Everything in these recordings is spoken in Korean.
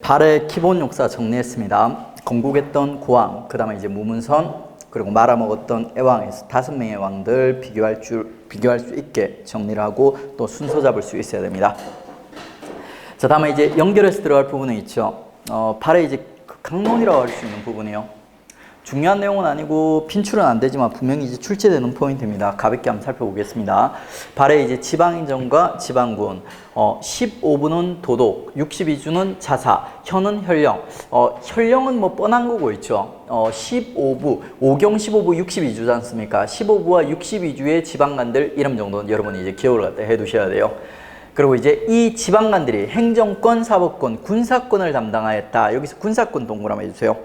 발의 기본 역사 정리했습니다. 건국했던 고왕, 그 다음에 이제 무문선, 그리고 말아먹었던 애왕에서 5명의 왕들 비교할 수 있게 정리를 하고 또 순서 잡을 수 있어야 됩니다. 자, 다음에 이제 연결해서 들어갈 부분은 있죠. 발의 이제 강론이라고 할 수 있는 부분이요. 중요한 내용은 아니고 빈출은 안 되지만 분명히 이제 출제되는 포인트입니다. 가볍게 한번 살펴보겠습니다. 발의 이제 지방인정과 지방군, 15부는 도독, 62주는 자사, 현은 현령. 현령은 뭐 뻔한 거고 있죠. 15부, 5경 15부 62주지 않습니까? 15부와 62주의 지방관들 이름 정도는 여러분이 이제 기억을 갖다 해두셔야 돼요. 그리고 이제 이 지방관들이 행정권, 사법권, 군사권을 담당하였다. 여기서 군사권 동그라미 해주세요.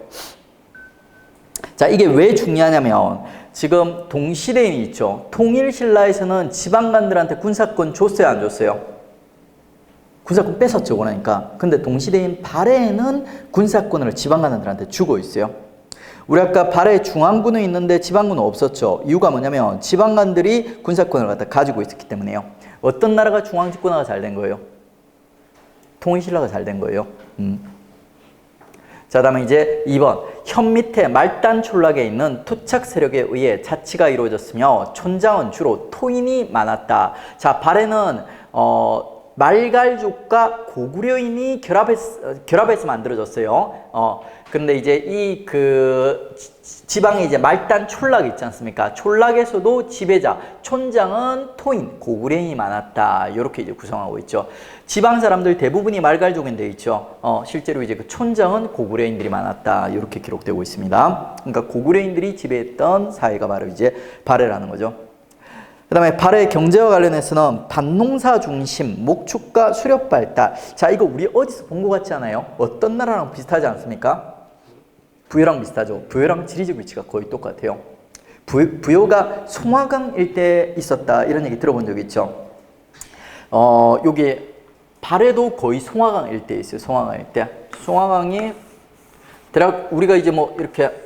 자, 이게 왜 중요하냐면 지금 동시대인이 있죠. 통일신라에서는 지방관들한테 군사권 줬어요, 안 줬어요? 군사권 뺏었죠, 그러니까. 근데 동시대인 발해에는 군사권을 지방관들한테 주고 있어요. 우리 아까 발해 중앙군은 있는데 지방군은 없었죠. 이유가 뭐냐면 지방관들이 군사권을 갖다 가지고 있었기 때문에요. 어떤 나라가 중앙집권화가 잘 된 거예요? 통일신라가 잘 된 거예요. 자, 다음에 이제 2번. 현 밑에 말단 촌락에 있는 토착 세력에 의해 자치가 이루어졌으며 촌장은 주로 토인이 많았다. 자, 발해는 말갈족과 고구려인이 결합해서 만들어졌어요. 근데 이제 이 지방에 이제 말단 촌락 있지 않습니까? 촌락에서도 지배자, 촌장은 토인, 고구려인이 많았다. 이렇게 이제 구성하고 있죠. 지방 사람들 대부분이 말갈족인데 있죠. 실제로 이제 그 촌장은 고구려인들이 많았다. 이렇게 기록되고 있습니다. 그러니까 고구려인들이 지배했던 사회가 바로 이제 발해라는 거죠. 그 다음에 발해 경제와 관련해서는 밭농사 중심, 목축과 수렵 발달. 자, 이거 우리 어디서 본 것 같지 않아요? 어떤 나라랑 비슷하지 않습니까? 부여랑 비슷하죠. 부여랑 지리적 위치가 거의 똑같아요. 부여가 송화강 일대에 있었다. 이런 얘기 들어본 적 있죠. 여기 발해도 거의 송화강 일대에 있어요. 송화강 일대. 송화강이 대략 우리가 이제 뭐 이렇게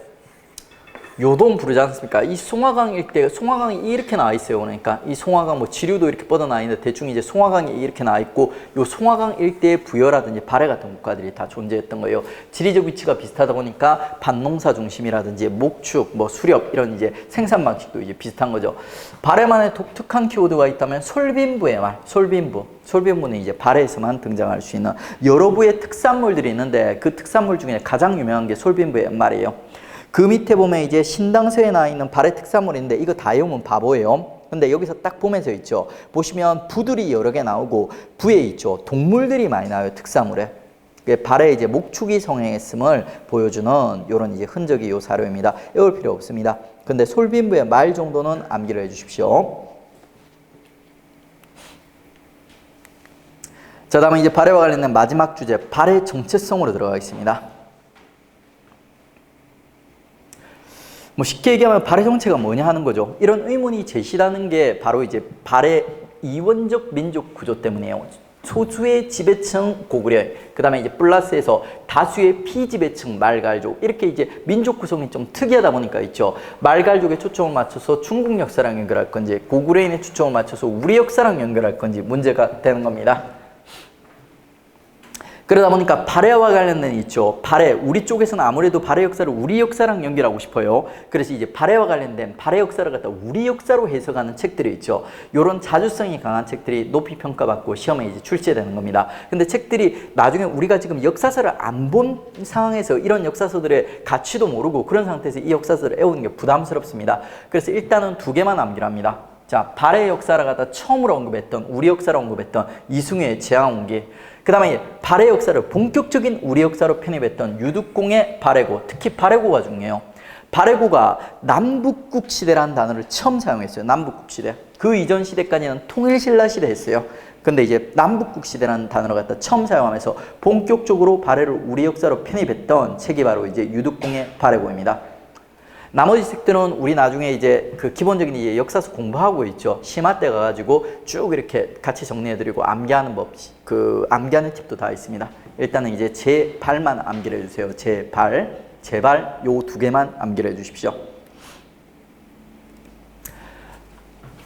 요동 부르지 않습니까? 이 송화강 일대, 송화강이 이렇게 나와 있어요. 그러니까 이 송화강 뭐 지류도 이렇게 뻗어나 있는데 대충 이제 송화강이 이렇게 나와 있고 요 송화강 일대의 부여라든지 발해 같은 국가들이 다 존재했던 거예요. 지리적 위치가 비슷하다 보니까 밭농사 중심이라든지 목축, 뭐 수렵 이런 이제 생산 방식도 이제 비슷한 거죠. 발해만의 독특한 키워드가 있다면 솔빈부의 말, 솔빈부. 솔빈부는 이제 발해에서만 등장할 수 있는 여러 부의 특산물들이 있는데 그 특산물 중에 가장 유명한 게 솔빈부의 말이에요. 그 밑에 보면 이제 신당서에 나와 있는 발해 특산물인데 이거 다 외우면 바보예요. 근데 여기서 딱 보면서 있죠. 보시면 부들이 여러 개 나오고 부에 있죠. 동물들이 많이 나와요. 특산물에. 발해 이제 목축이 성행했음을 보여주는 이런 이제 흔적이 요 사료입니다. 외울 필요 없습니다. 근데 솔빈부의 말 정도는 암기를 해주십시오. 자, 다음에 이제 발해와 관련된 마지막 주제, 발해 정체성으로 들어가겠습니다. 뭐 쉽게 얘기하면 발해 정체가 뭐냐 하는 거죠. 이런 의문이 제시되는 게 바로 이제 발해 이원적 민족 구조 때문이에요. 소수의 지배층 고구려, 그 다음에 이제 플러스에서 다수의 피지배층 말갈족, 이렇게 이제 민족 구성이 좀 특이하다 보니까 있죠. 말갈족에 초점을 맞춰서 중국 역사랑 연결할 건지, 고구려인의 초점을 맞춰서 우리 역사랑 연결할 건지 문제가 되는 겁니다. 그러다 보니까 발해와 관련된 있죠. 발해, 우리 쪽에서는 아무래도 발해 역사를 우리 역사랑 연결하고 싶어요. 그래서 이제 발해와 관련된 발해 역사를 갖다 우리 역사로 해석하는 책들이 있죠. 이런 자주성이 강한 책들이 높이 평가받고 시험에 이제 출제되는 겁니다. 근데 책들이 나중에 우리가 지금 역사서를 안 본 상황에서 이런 역사서들의 가치도 모르고 그런 상태에서 이 역사서를 외우는 게 부담스럽습니다. 그래서 일단은 2개만 암기를 합니다. 자, 발해 역사를 갖다 처음으로 언급했던, 우리 역사로 언급했던 이승우의 제왕운기. 그 다음에 발해 역사를 본격적인 우리 역사로 편입했던 유득공의 발해고, 특히 발해고가 중요해요. 발해고가 남북국 시대라는 단어를 처음 사용했어요. 남북국 시대. 그 이전 시대까지는 통일신라 시대였어요. 근데 이제 남북국 시대라는 단어를 갖다 처음 사용하면서 본격적으로 발해를 우리 역사로 편입했던 책이 바로 이제 유득공의 발해고입니다. 나머지 책들은 우리 나중에 이제 그 기본적인 이제 역사서 공부하고 있죠. 심화 때 가가지고 쭉 이렇게 같이 정리해드리고 암기하는 법, 암기하는 팁도 다 있습니다. 일단은 이제 제 발만 암기를 해주세요. 제 발 요 2개만 암기를 해주십시오.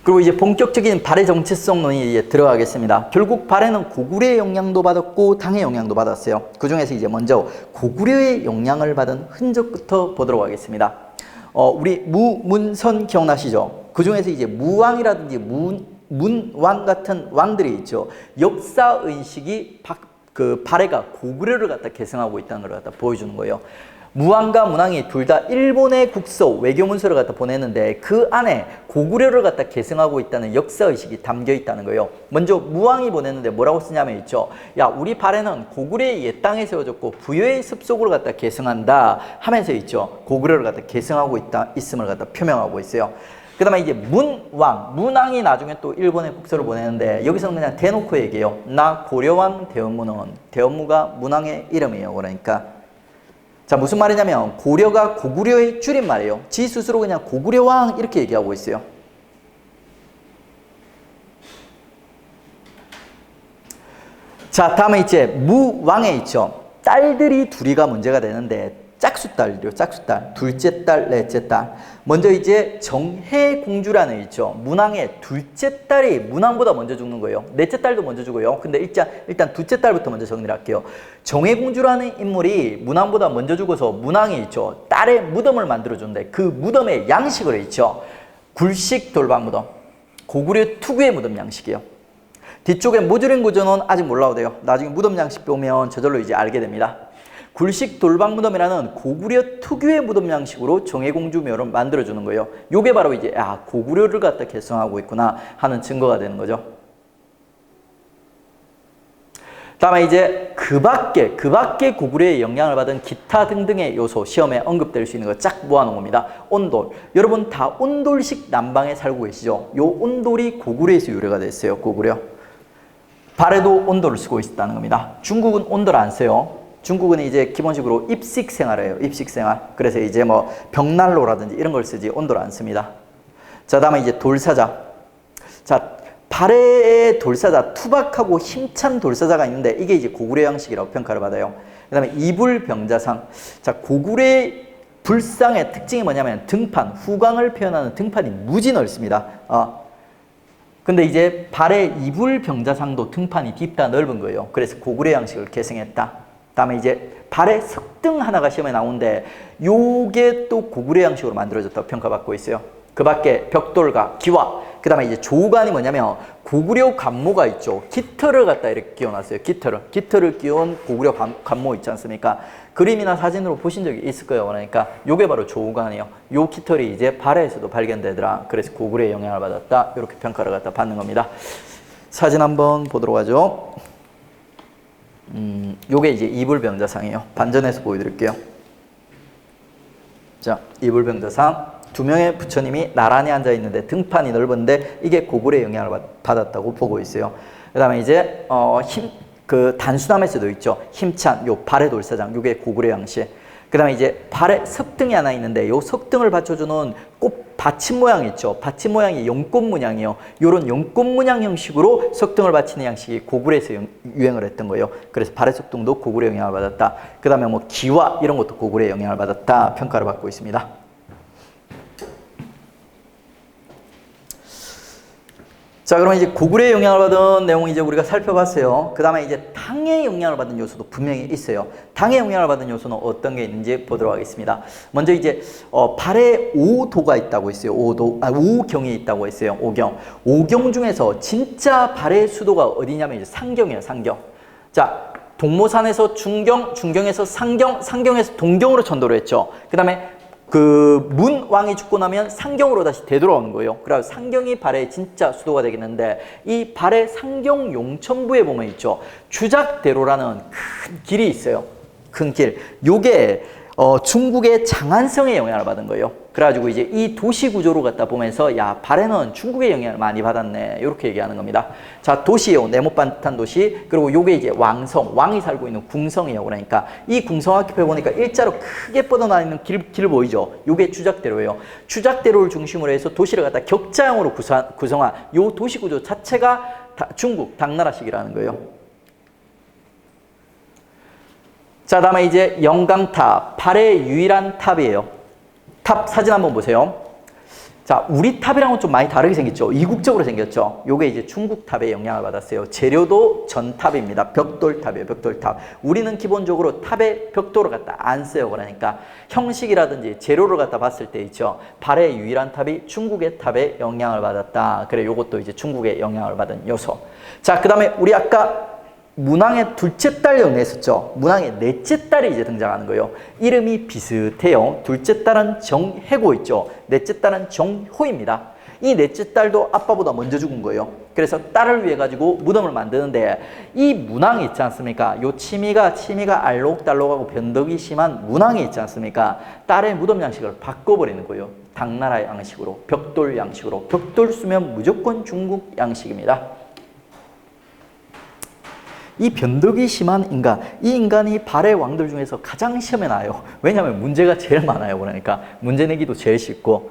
그리고 이제 본격적인 발해 정체성론이 이제 들어가겠습니다. 결국 발해는 고구려의 영향도 받았고 당의 영향도 받았어요. 그 중에서 이제 먼저 고구려의 영향을 받은 흔적부터 보도록 하겠습니다. 우리 무문선 기억나시죠? 그 중에서 이제 무왕이라든지 문왕 같은 왕들이 있죠. 역사 의식이 발해가 고구려를 갖다 계승하고 있다는 걸 갖다 보여주는 거예요. 무왕과 문왕이 둘 다 일본의 국서, 외교 문서를 갖다 보냈는데 그 안에 고구려를 갖다 계승하고 있다는 역사 의식이 담겨 있다는 거예요. 먼저 무왕이 보냈는데 뭐라고 쓰냐면 있죠. 야, 우리 발해는 고구려의 옛 땅에 세워졌고 부여의 습속으로 갖다 계승한다 하면서 있죠. 고구려를 갖다 계승하고 있음을 갖다 표명하고 있어요. 그 다음에 이제 문왕이 나중에 또 일본의 국서를 보내는데 여기서는 그냥 대놓고 얘기해요. 나 고려왕 대원무는 대원무가 문왕의 이름이에요. 그러니까 자, 무슨 말이냐면 고려가 고구려의 줄임말이에요. 지 스스로 그냥 고구려왕 이렇게 얘기하고 있어요. 자, 다음에 이제 무왕에 있죠. 딸들이 둘이가 문제가 되는데 짝수딸이요, 짝수딸. 둘째 딸, 넷째 딸. 먼저 이제 정혜공주라는 애 있죠. 문왕의 둘째 딸이 문왕보다 먼저 죽는 거예요. 넷째 딸도 먼저 죽어요. 근데 일단 둘째 딸부터 먼저 정리를 할게요. 정혜공주라는 인물이 문왕보다 먼저 죽어서 문왕이 있죠. 딸의 무덤을 만들어주는데 그 무덤의 양식을 있죠. 굴식 돌방 무덤. 고구려 특유의 무덤 양식이에요. 뒤쪽에 모듈인 구조는 아직 몰라도 돼요. 나중에 무덤 양식 보면 저절로 이제 알게 됩니다. 굴식 돌방 무덤이라는 고구려 특유의 무덤 양식으로 정혜공주 묘를 만들어주는 거예요. 요게 바로 이제 고구려를 갖다 계승하고 있구나 하는 증거가 되는 거죠. 다음에 이제 그 밖에 고구려의 영향을 받은 기타 등등의 요소 시험에 언급될 수 있는 거 쫙 모아놓은 겁니다. 온돌. 여러분 다 온돌식 남방에 살고 계시죠? 요 온돌이 고구려에서 유래가 됐어요. 고구려. 발해도 온돌을 쓰고 있다는 겁니다. 중국은 온돌 안 써요. 중국은 이제 기본적으로 입식 생활을 해요. 입식 생활. 그래서 이제 뭐 벽난로라든지 이런 걸 쓰지 온돌 안 씁니다. 자, 다음에 이제 돌사자. 자, 발해의 돌사자, 투박하고 힘찬 돌사자가 있는데 이게 이제 고구려 양식이라고 평가를 받아요. 그 다음에 이불병자상. 자, 고구려의 불상의 특징이 뭐냐면 등판, 후광을 표현하는 등판이 무지 넓습니다. 근데 이제 발해 이불병자상도 등판이 딥다 넓은 거예요. 그래서 고구려 양식을 계승했다. 다음에 이제 발해 석등 하나가 시험에 나오는데 요게 또 고구려 양식으로 만들어졌다고 평가받고 있어요. 그 밖에 벽돌과 기와, 그 다음에 이제 조관이 뭐냐면 고구려 관모가 있죠. 깃털을 갖다 이렇게 끼워놨어요. 깃털을 끼운 고구려 관모 있지 않습니까? 그림이나 사진으로 보신 적이 있을 거예요. 그러니까 요게 바로 조관이에요. 요 깃털이 이제 발해에서도 발견되더라. 그래서 고구려의 영향을 받았다. 이렇게 평가를 갖다 받는 겁니다. 사진 한번 보도록 하죠. 요게 이제 이불병자상이에요. 반전해서 보여드릴게요. 자, 이불병자상. 두 명의 부처님이 나란히 앉아 있는데 등판이 넓은데 이게 고구려의 영향을 받았다고 보고 있어요. 그 다음에 이제 단수남에서도 있죠. 힘찬 요 발해 돌사장, 요게 고구려 양식. 그 다음에 이제 발에 석등이 하나 있는데 요 석등을 받쳐주는 꽃 받침 모양 있죠. 받침 모양이 연꽃 문양이에요. 요런 연꽃 문양 형식으로 석등을 받치는 양식이 고구려에서 유행을 했던 거예요. 그래서 발해 석등도 고구려 영향을 받았다. 그 다음에 뭐 기와 이런 것도 고구려 영향을 받았다 평가를 받고 있습니다. 자, 그러면 이제 고구려의 영향을 받은 내용 이제 우리가 살펴봤어요. 그 다음에 이제 당의 영향을 받은 요소도 분명히 있어요. 당의 영향을 받은 요소는 어떤 게 있는지 보도록 하겠습니다. 먼저 이제 발해 5도가 있다고 했어요. 5경이 있다고 했어요. 5경. 5경 중에서 진짜 발해 수도가 어디냐면 이제 상경이에요. 상경. 자, 동모산에서 중경, 중경에서 상경, 상경에서 동경으로 전도를 했죠. 그 다음에 그 문왕이 죽고 나면 상경으로 다시 되돌아오는 거예요. 그래서 상경이 발해의 진짜 수도가 되겠는데 이 발해 상경 용천부에 보면 있죠. 주작대로라는 큰 길이 있어요. 큰 길. 요게 중국의 장안성의 영향을 받은 거예요. 그래가지고 이제 이 도시 구조로 갖다 보면서 야, 발해는 중국의 영향을 많이 받았네. 이렇게 얘기하는 겁니다. 자, 도시예요. 네모 반듯한 도시. 그리고 요게 이제 왕성, 왕이 살고 있는 궁성이에요. 그러니까 이 궁성 앞에 보니까 일자로 크게 뻗어나 있는 길 보이죠? 요게 주작대로예요. 주작대로를 중심으로 해서 도시를 갖다 격자형으로 구성한 요 도시 구조 자체가 중국 당나라식이라는 거예요. 자, 다음에 이제 영강탑, 발해의 유일한 탑이에요. 탑 사진 한번 보세요. 자, 우리 탑이랑은 좀 많이 다르게 생겼죠. 이국적으로 생겼죠. 요게 이제 중국 탑의 영향을 받았어요. 재료도 전탑입니다. 벽돌탑이에요. 벽돌탑. 우리는 기본적으로 탑에 벽돌을 갖다 안 써요. 그러니까 형식이라든지 재료를 갖다 봤을 때 있죠. 발해의 유일한 탑이 중국의 탑에 영향을 받았다. 그래, 요것도 이제 중국의 영향을 받은 요소. 자, 그 다음에 우리 아까 문왕의 둘째 딸 영리했었죠. 문왕의 넷째 딸이 이제 등장하는 거예요. 이름이 비슷해요. 둘째 딸은 정해고 있죠. 넷째 딸은 정효입니다. 이 넷째 딸도 아빠보다 먼저 죽은 거예요. 그래서 딸을 위해 가지고 무덤을 만드는데 이 문왕이 있지 않습니까? 요 치미가 알록달록하고 변덕이 심한 문왕이 있지 않습니까? 딸의 무덤 양식을 바꿔버리는 거예요. 당나라 양식으로, 벽돌 양식으로. 벽돌 쓰면 무조건 중국 양식입니다. 이 변덕이 심한 인간, 이 인간이 발해 왕들 중에서 가장 시험에 나요. 왜냐하면 문제가 제일 많아요. 그러니까 문제 내기도 제일 쉽고,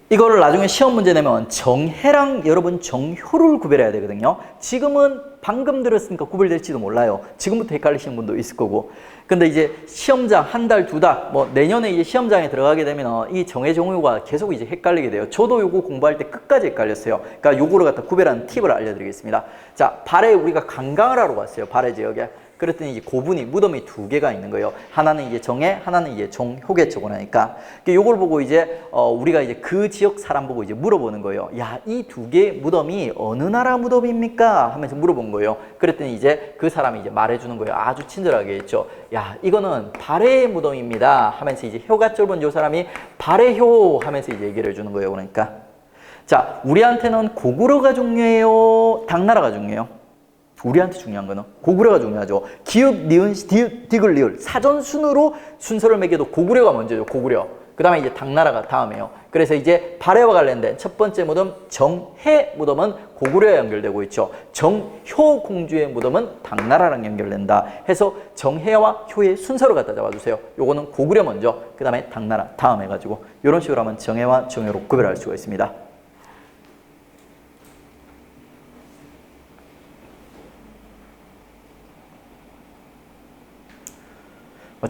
이거를 나중에 시험 문제 내면 정해랑 여러분 정효를 구별해야 되거든요. 지금은 방금 들었으니까 구별될지도 몰라요. 지금부터 헷갈리시는 분도 있을 거고. 근데 이제 시험장 한 달, 두 달, 뭐 내년에 이제 시험장에 들어가게 되면 이 정해 정효가 계속 이제 헷갈리게 돼요. 저도 요거 공부할 때 끝까지 헷갈렸어요. 그러니까 요거를 갖다 구별하는 팁을 알려드리겠습니다. 자, 발해 우리가 관광을 하러 갔어요. 발해 지역에. 그랬더니 이제 고분이 무덤이 두 개가 있는 거예요. 하나는 이제 정해, 하나는 이제 정효겠죠. 그러니까 요걸 보고 이제 우리가 이제 그 지역 사람 보고 이제 물어보는 거예요. 야, 이 두 개의 무덤이 어느 나라 무덤입니까? 하면서 물어본 거예요. 그랬더니 이제 그 사람이 이제 말해주는 거예요. 아주 친절하게 했죠. 야, 이거는 발해의 무덤입니다. 하면서 이제 효가 좁은 요 사람이 발해효 하면서 이제 얘기를 해주는 거예요. 그러니까 자, 우리한테는 고구려가 중요해요. 당나라가 중요해요. 우리한테 중요한 거는 고구려가 중요하죠. 기읍, 니은, 디귿, 리을 사전순으로 순서를 매겨도 고구려가 먼저죠. 고구려. 그 다음에 이제 당나라가 다음이에요. 그래서 이제 발해와 관련된 첫 번째 무덤 정해 무덤은 고구려와 연결되고 있죠. 정효 공주의 무덤은 당나라랑 연결된다 해서 정해와 효의 순서를 갖다 잡아주세요. 요거는 고구려 먼저, 그 다음에 당나라 다음 해가지고 이런 식으로 하면 정해와 정효로 구별할 수가 있습니다.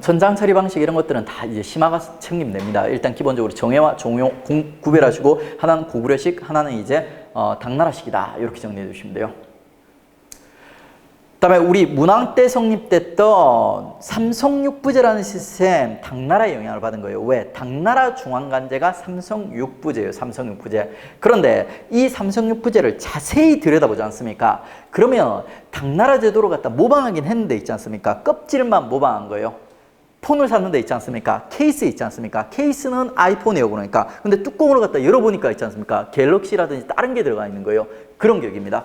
천장 처리 방식 이런 것들은 다 이제 심화가 책임냅니다. 일단 기본적으로 정해와 정효 구별하시고 하나는 고구려식, 하나는 이제 당나라식이다. 이렇게 정리해 주시면 돼요. 그다음에 우리 문왕 때 성립됐던 삼성육부제라는 시스템 당나라의 영향을 받은 거예요. 왜? 당나라 중앙관제가 삼성육부제예요. 삼성육부제. 그런데 이 삼성육부제를 자세히 들여다보지 않습니까? 그러면 당나라 제도를 갖다 모방하긴 했는데 있지 않습니까? 껍질만 모방한 거예요. 폰을 샀는데 있지 않습니까? 케이스 있지 않습니까? 케이스는 아이폰이에요. 그러니까. 근데 뚜껑으로 갖다 열어보니까 있지 않습니까? 갤럭시라든지 다른 게 들어가 있는 거예요. 그런 격입니다.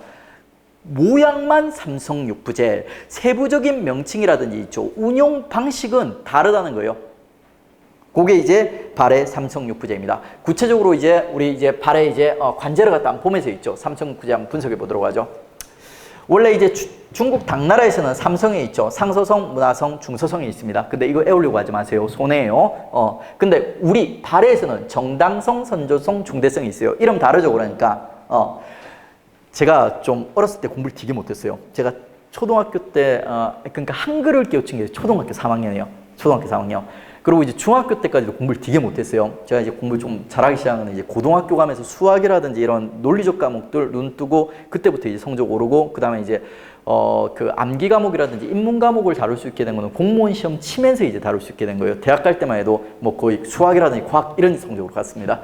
모양만 삼성육부제, 세부적인 명칭이라든지 있죠. 운용 방식은 다르다는 거예요. 그게 이제 발해 삼성육부제입니다. 구체적으로 이제 우리 이제 발해 이제 관제를 갖다 한번 보면서 있죠. 삼성육부제 한번 분석해 보도록 하죠. 원래 이제 중국 당나라에서는 삼성이 있죠. 상서성, 문화성, 중서성이 있습니다. 근데 이거 애우려고 하지 마세요. 손해예요. 근데 우리 발해에서는 정당성, 선조성, 중대성이 있어요. 이름 다르죠. 그러니까 제가 좀 어렸을 때 공부를 되게 못했어요. 제가 초등학교 때 그러니까 한글을 깨우친 게 초등학교 3학년이에요. 초등학교 3학년. 그리고 이제 중학교 때까지도 공부를 되게 못했어요. 제가 이제 공부를 좀 잘하기 시작한 건 이제 고등학교 가면서 수학이라든지 이런 논리적 과목들 눈 뜨고 그때부터 이제 성적 오르고 그 다음에 이제 그 암기 과목이라든지 인문 과목을 다룰 수 있게 된 거는 공무원 시험 치면서 이제 다룰 수 있게 된 거예요. 대학 갈 때만 해도 뭐 거의 수학이라든지 과학 이런 성적으로 갔습니다.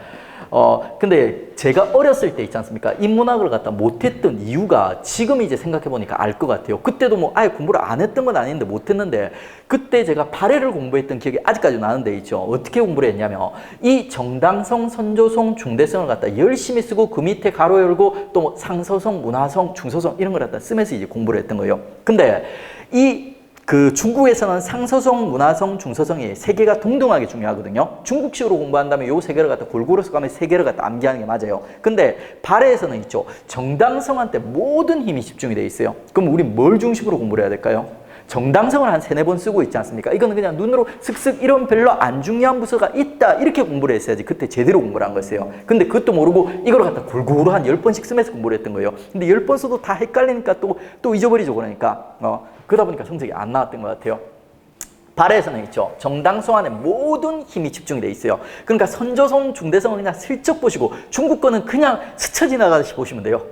근데 제가 어렸을 때 있지 않습니까? 인문학을 갖다 못했던 이유가 지금 이제 생각해보니까 알 것 같아요. 그때도 뭐 아예 공부를 안 했던 건 아닌데 못했는데 그때 제가 발해를 공부했던 기억이 아직까지 나는데 있죠. 어떻게 공부를 했냐면 이 정당성, 선조성, 중대성을 갖다 열심히 쓰고 그 밑에 가로 열고 또 뭐 상서성, 문화성, 중서성 이런 걸 갖다 쓰면서 이제 공부를 했던 거예요. 근데 그 중국에서는 상서성, 문화성, 중서성이 세 개가 동등하게 중요하거든요. 중국식으로 공부한다면 요 세 개를 갖다 골고루 써가면 세 개를 갖다 암기하는 게 맞아요. 근데 발해에서는 있죠. 정당성한테 모든 힘이 집중이 돼 있어요. 그럼 우리 뭘 중심으로 공부를 해야 될까요? 정당성을 한 3-4번 쓰고 있지 않습니까? 이거는 그냥 눈으로 슥슥 이런 별로 안 중요한 부서가 있다 이렇게 공부를 했어야지 그때 제대로 공부를 한 거였어요. 근데 그것도 모르고 이걸 갖다 골고루 한 10번씩 쓰면서 공부를 했던 거예요. 근데 10번 써도 다 헷갈리니까 또 잊어버리죠. 그러니까 그러다 보니까 성적이 안 나왔던 것 같아요. 발에서는 있죠. 정당성 안에 모든 힘이 집중이 돼 있어요. 그러니까 선조성, 중대성은 그냥 슬쩍 보시고 중국 거는 그냥 스쳐 지나가듯이 보시면 돼요.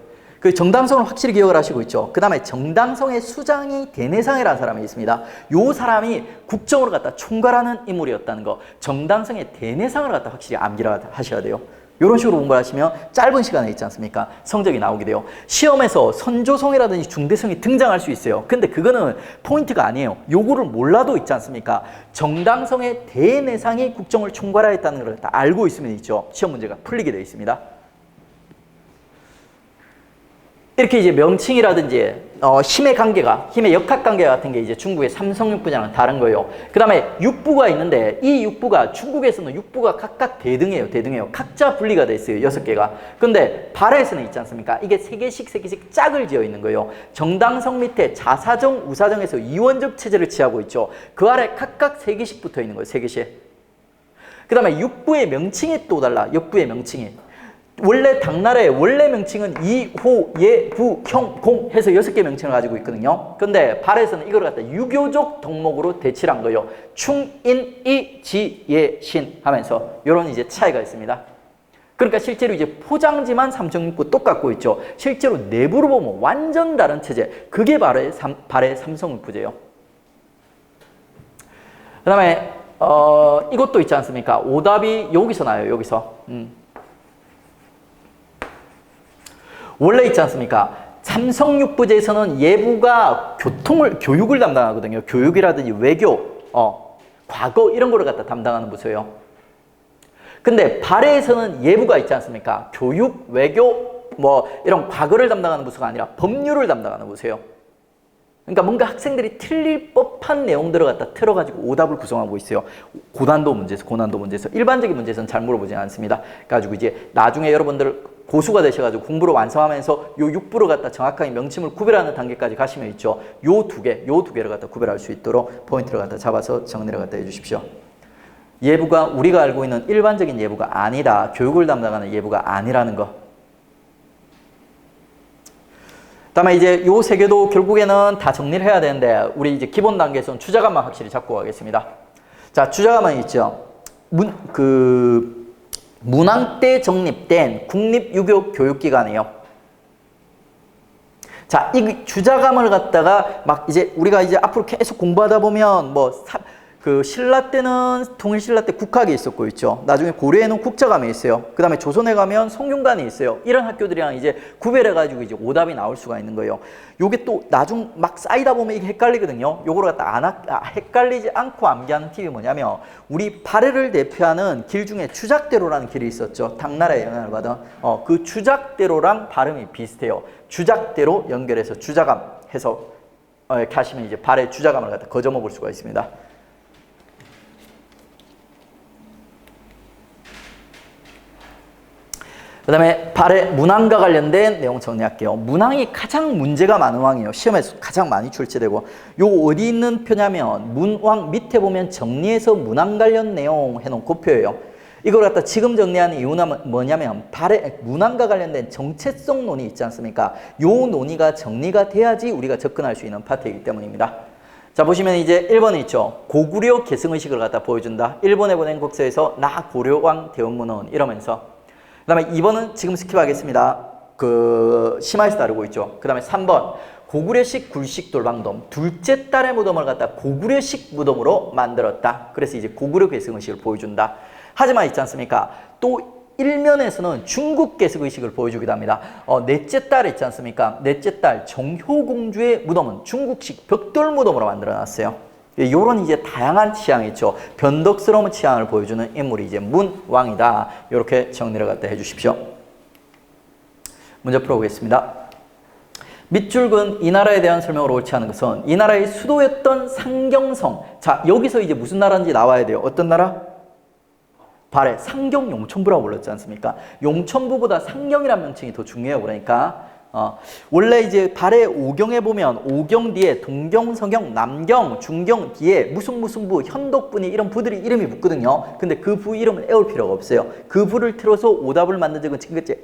그 정당성을 확실히 기억을 하시고 있죠. 그 다음에 정당성의 수장이 대내상이라는 사람이 있습니다. 요 사람이 국정으로 갖다 총괄하는 인물이었다는 거, 정당성의 대내상을 갖다 확실히 암기를 하셔야 돼요. 이런 식으로 공부를 하시면 짧은 시간에 있지 않습니까? 성적이 나오게 돼요. 시험에서 선조성이라든지 중대성이 등장할 수 있어요. 근데 그거는 포인트가 아니에요. 요거를 몰라도 있지 않습니까? 정당성의 대내상이 국정을 총괄하였다는 걸 다 알고 있으면 있죠. 시험 문제가 풀리게 되어 있습니다. 이렇게 이제 명칭이라든지 힘의 관계가, 힘의 역학관계 같은 게 이제 중국의 삼성육부냐랑 다른 거예요. 그 다음에 육부가 있는데 이 육부가 중국에서는 육부가 각각 대등해요. 각자 분리가 돼 있어요. 6개가. 근데 발해에서는 있지 않습니까? 이게 3개씩 짝을 지어 있는 거예요. 정당성 밑에 자사정, 우사정에서 이원적 체제를 취하고 있죠. 그 아래 각각 3개씩 붙어 있는 거예요. 3개씩. 그 다음에 육부의 명칭이 또 달라. 육부의 명칭이. 원래 당나라의 원래 명칭은 이, 호, 예, 부, 형, 공 해서 6개 명칭을 가지고 있거든요. 근데 발에서는 이걸 갖다 유교적 덕목으로 대치를 한 거예요. 충, 인, 이, 지, 예, 신 하면서 이런 이제 차이가 있습니다. 그러니까 실제로 이제 포장지만 삼성육부 똑같고 있죠. 실제로 내부로 보면 완전 다른 체제. 그게 발의 삼성육부제예요. 그 다음에 이것도 있지 않습니까? 오답이 여기서 나요. 여기서. 원래 있지 않습니까? 삼성육부제에서는 예부가 교육을 담당하거든요. 교육이라든지 외교, 과거 이런 거를 갖다 담당하는 부서예요. 근데 발해에서는 예부가 있지 않습니까? 교육, 외교, 뭐 이런 과거를 담당하는 부서가 아니라 법률을 담당하는 부서예요. 그러니까 뭔가 학생들이 틀릴 법한 내용들을 갖다 틀어가지고 오답을 구성하고 있어요. 고난도 문제에서. 일반적인 문제에서는 잘 물어보지 않습니다. 그래가지고 이제 나중에 여러분들 고수가 되셔가지고 공부를 완성하면서 요 육부를 갖다 정확하게 명칭을 구별하는 단계까지 가시면 있죠. 요 두 개를 갖다 구별할 수 있도록 포인트를 갖다 잡아서 정리를 갖다 해주십시오. 예부가 우리가 알고 있는 일반적인 예부가 아니다. 교육을 담당하는 예부가 아니라는 거. 다음에 이제 요 3개도 결국에는 다 정리를 해야 되는데 우리 이제 기본 단계에서는 주자감만 확실히 잡고 가겠습니다. 자, 주자감은 있죠. 문왕 때 정립된 국립유교 교육기관이에요. 자, 이 주자감을 갖다가 막 이제 우리가 이제 앞으로 계속 공부하다 보면 신라 때는 통일신라 때 국학이 있었고 있죠. 나중에 고려에는 국자감이 있어요. 그 다음에 조선에 가면 성균관이 있어요. 이런 학교들이랑 이제 구별해가지고 이제 오답이 나올 수가 있는 거예요. 요게 또 나중 막 쌓이다 보면 이게 헷갈리거든요. 요거를 갖다 헷갈리지 않고 암기하는 팁이 뭐냐면 우리 발해를 대표하는 길 중에 주작대로라는 길이 있었죠. 당나라의 영향을 받은 그 주작대로랑 발음이 비슷해요. 주작대로 연결해서 주자감 해서 이렇게 하시면 이제 발해 주자감을 갖다 거저 먹을 수가 있습니다. 그 다음에 발해 문왕과 관련된 내용 정리할게요. 문왕이 가장 문제가 많은 왕이에요. 시험에서 가장 많이 출제되고. 요 어디 있는 표냐면 문왕 밑에 보면 정리해서 문왕 관련 내용 해놓은 그 표예요. 이걸 갖다 지금 정리하는 이유는 뭐냐면 발해 문왕과 관련된 정체성 논의 있지 않습니까? 요 논의가 정리가 돼야지 우리가 접근할 수 있는 파트이기 때문입니다. 자, 보시면 이제 1번에 있죠. 고구려 계승의식을 갖다 보여준다. 일본에 보낸 국서에서 나 고려왕 대원문헌 이러면서. 그 다음에 2번은 지금 스킵하겠습니다. 심화해서 다루고 있죠. 그 다음에 3번 고구려식 굴식 돌방돔 둘째 딸의 무덤을 갖다 고구려식 무덤으로 만들었다. 그래서 이제 고구려 계승의식을 보여준다. 하지만 있지 않습니까? 또 1면에서는 중국 계승의식을 보여주기도 합니다. 넷째 딸 있지 않습니까? 넷째 딸 정효공주의 무덤은 중국식 벽돌 무덤으로 만들어놨어요. 요런 이제 다양한 취향이 있죠. 변덕스러운 취향을 보여주는 인물이 이제 문왕이다. 이렇게 정리를 갖다 해주십시오. 문제 풀어보겠습니다. 밑줄근 이 나라에 대한 설명을 옳지 않은 것은 이 나라의 수도였던 상경성. 자, 여기서 이제 무슨 나라인지 나와야 돼요. 어떤 나라? 발해 상경 용천부라고 불렀지 않습니까? 용천부보다 상경이라는 명칭이 더 중요해요. 그러니까 원래 이제 발해 오경에 보면 오경 뒤에 동경, 서경, 남경, 중경 뒤에 무슨 부, 현덕분이 이런 부들이 이름이 붙거든요. 근데 그 부 이름은 외울 필요가 없어요. 그 부를 틀어서 오답을 만든 적은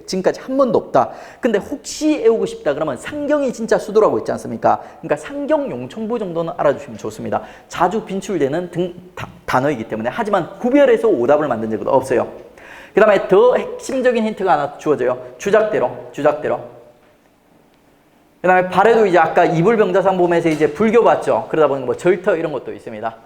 지금까지 한 번도 없다. 근데 혹시 외우고 싶다 그러면 상경이 진짜 수도라고 있지 않습니까? 그러니까 상경 용천부 정도는 알아주시면 좋습니다. 자주 빈출되는 단어이기 때문에. 하지만 구별해서 오답을 만든 적은 없어요. 그 다음에 더 핵심적인 힌트가 하나 주어져요. 주작대로. 그 다음에 발해도 이제 아까 이불병자상 보면서 이제 불교 봤죠. 그러다 보니 뭐 절터 이런 것도 있습니다.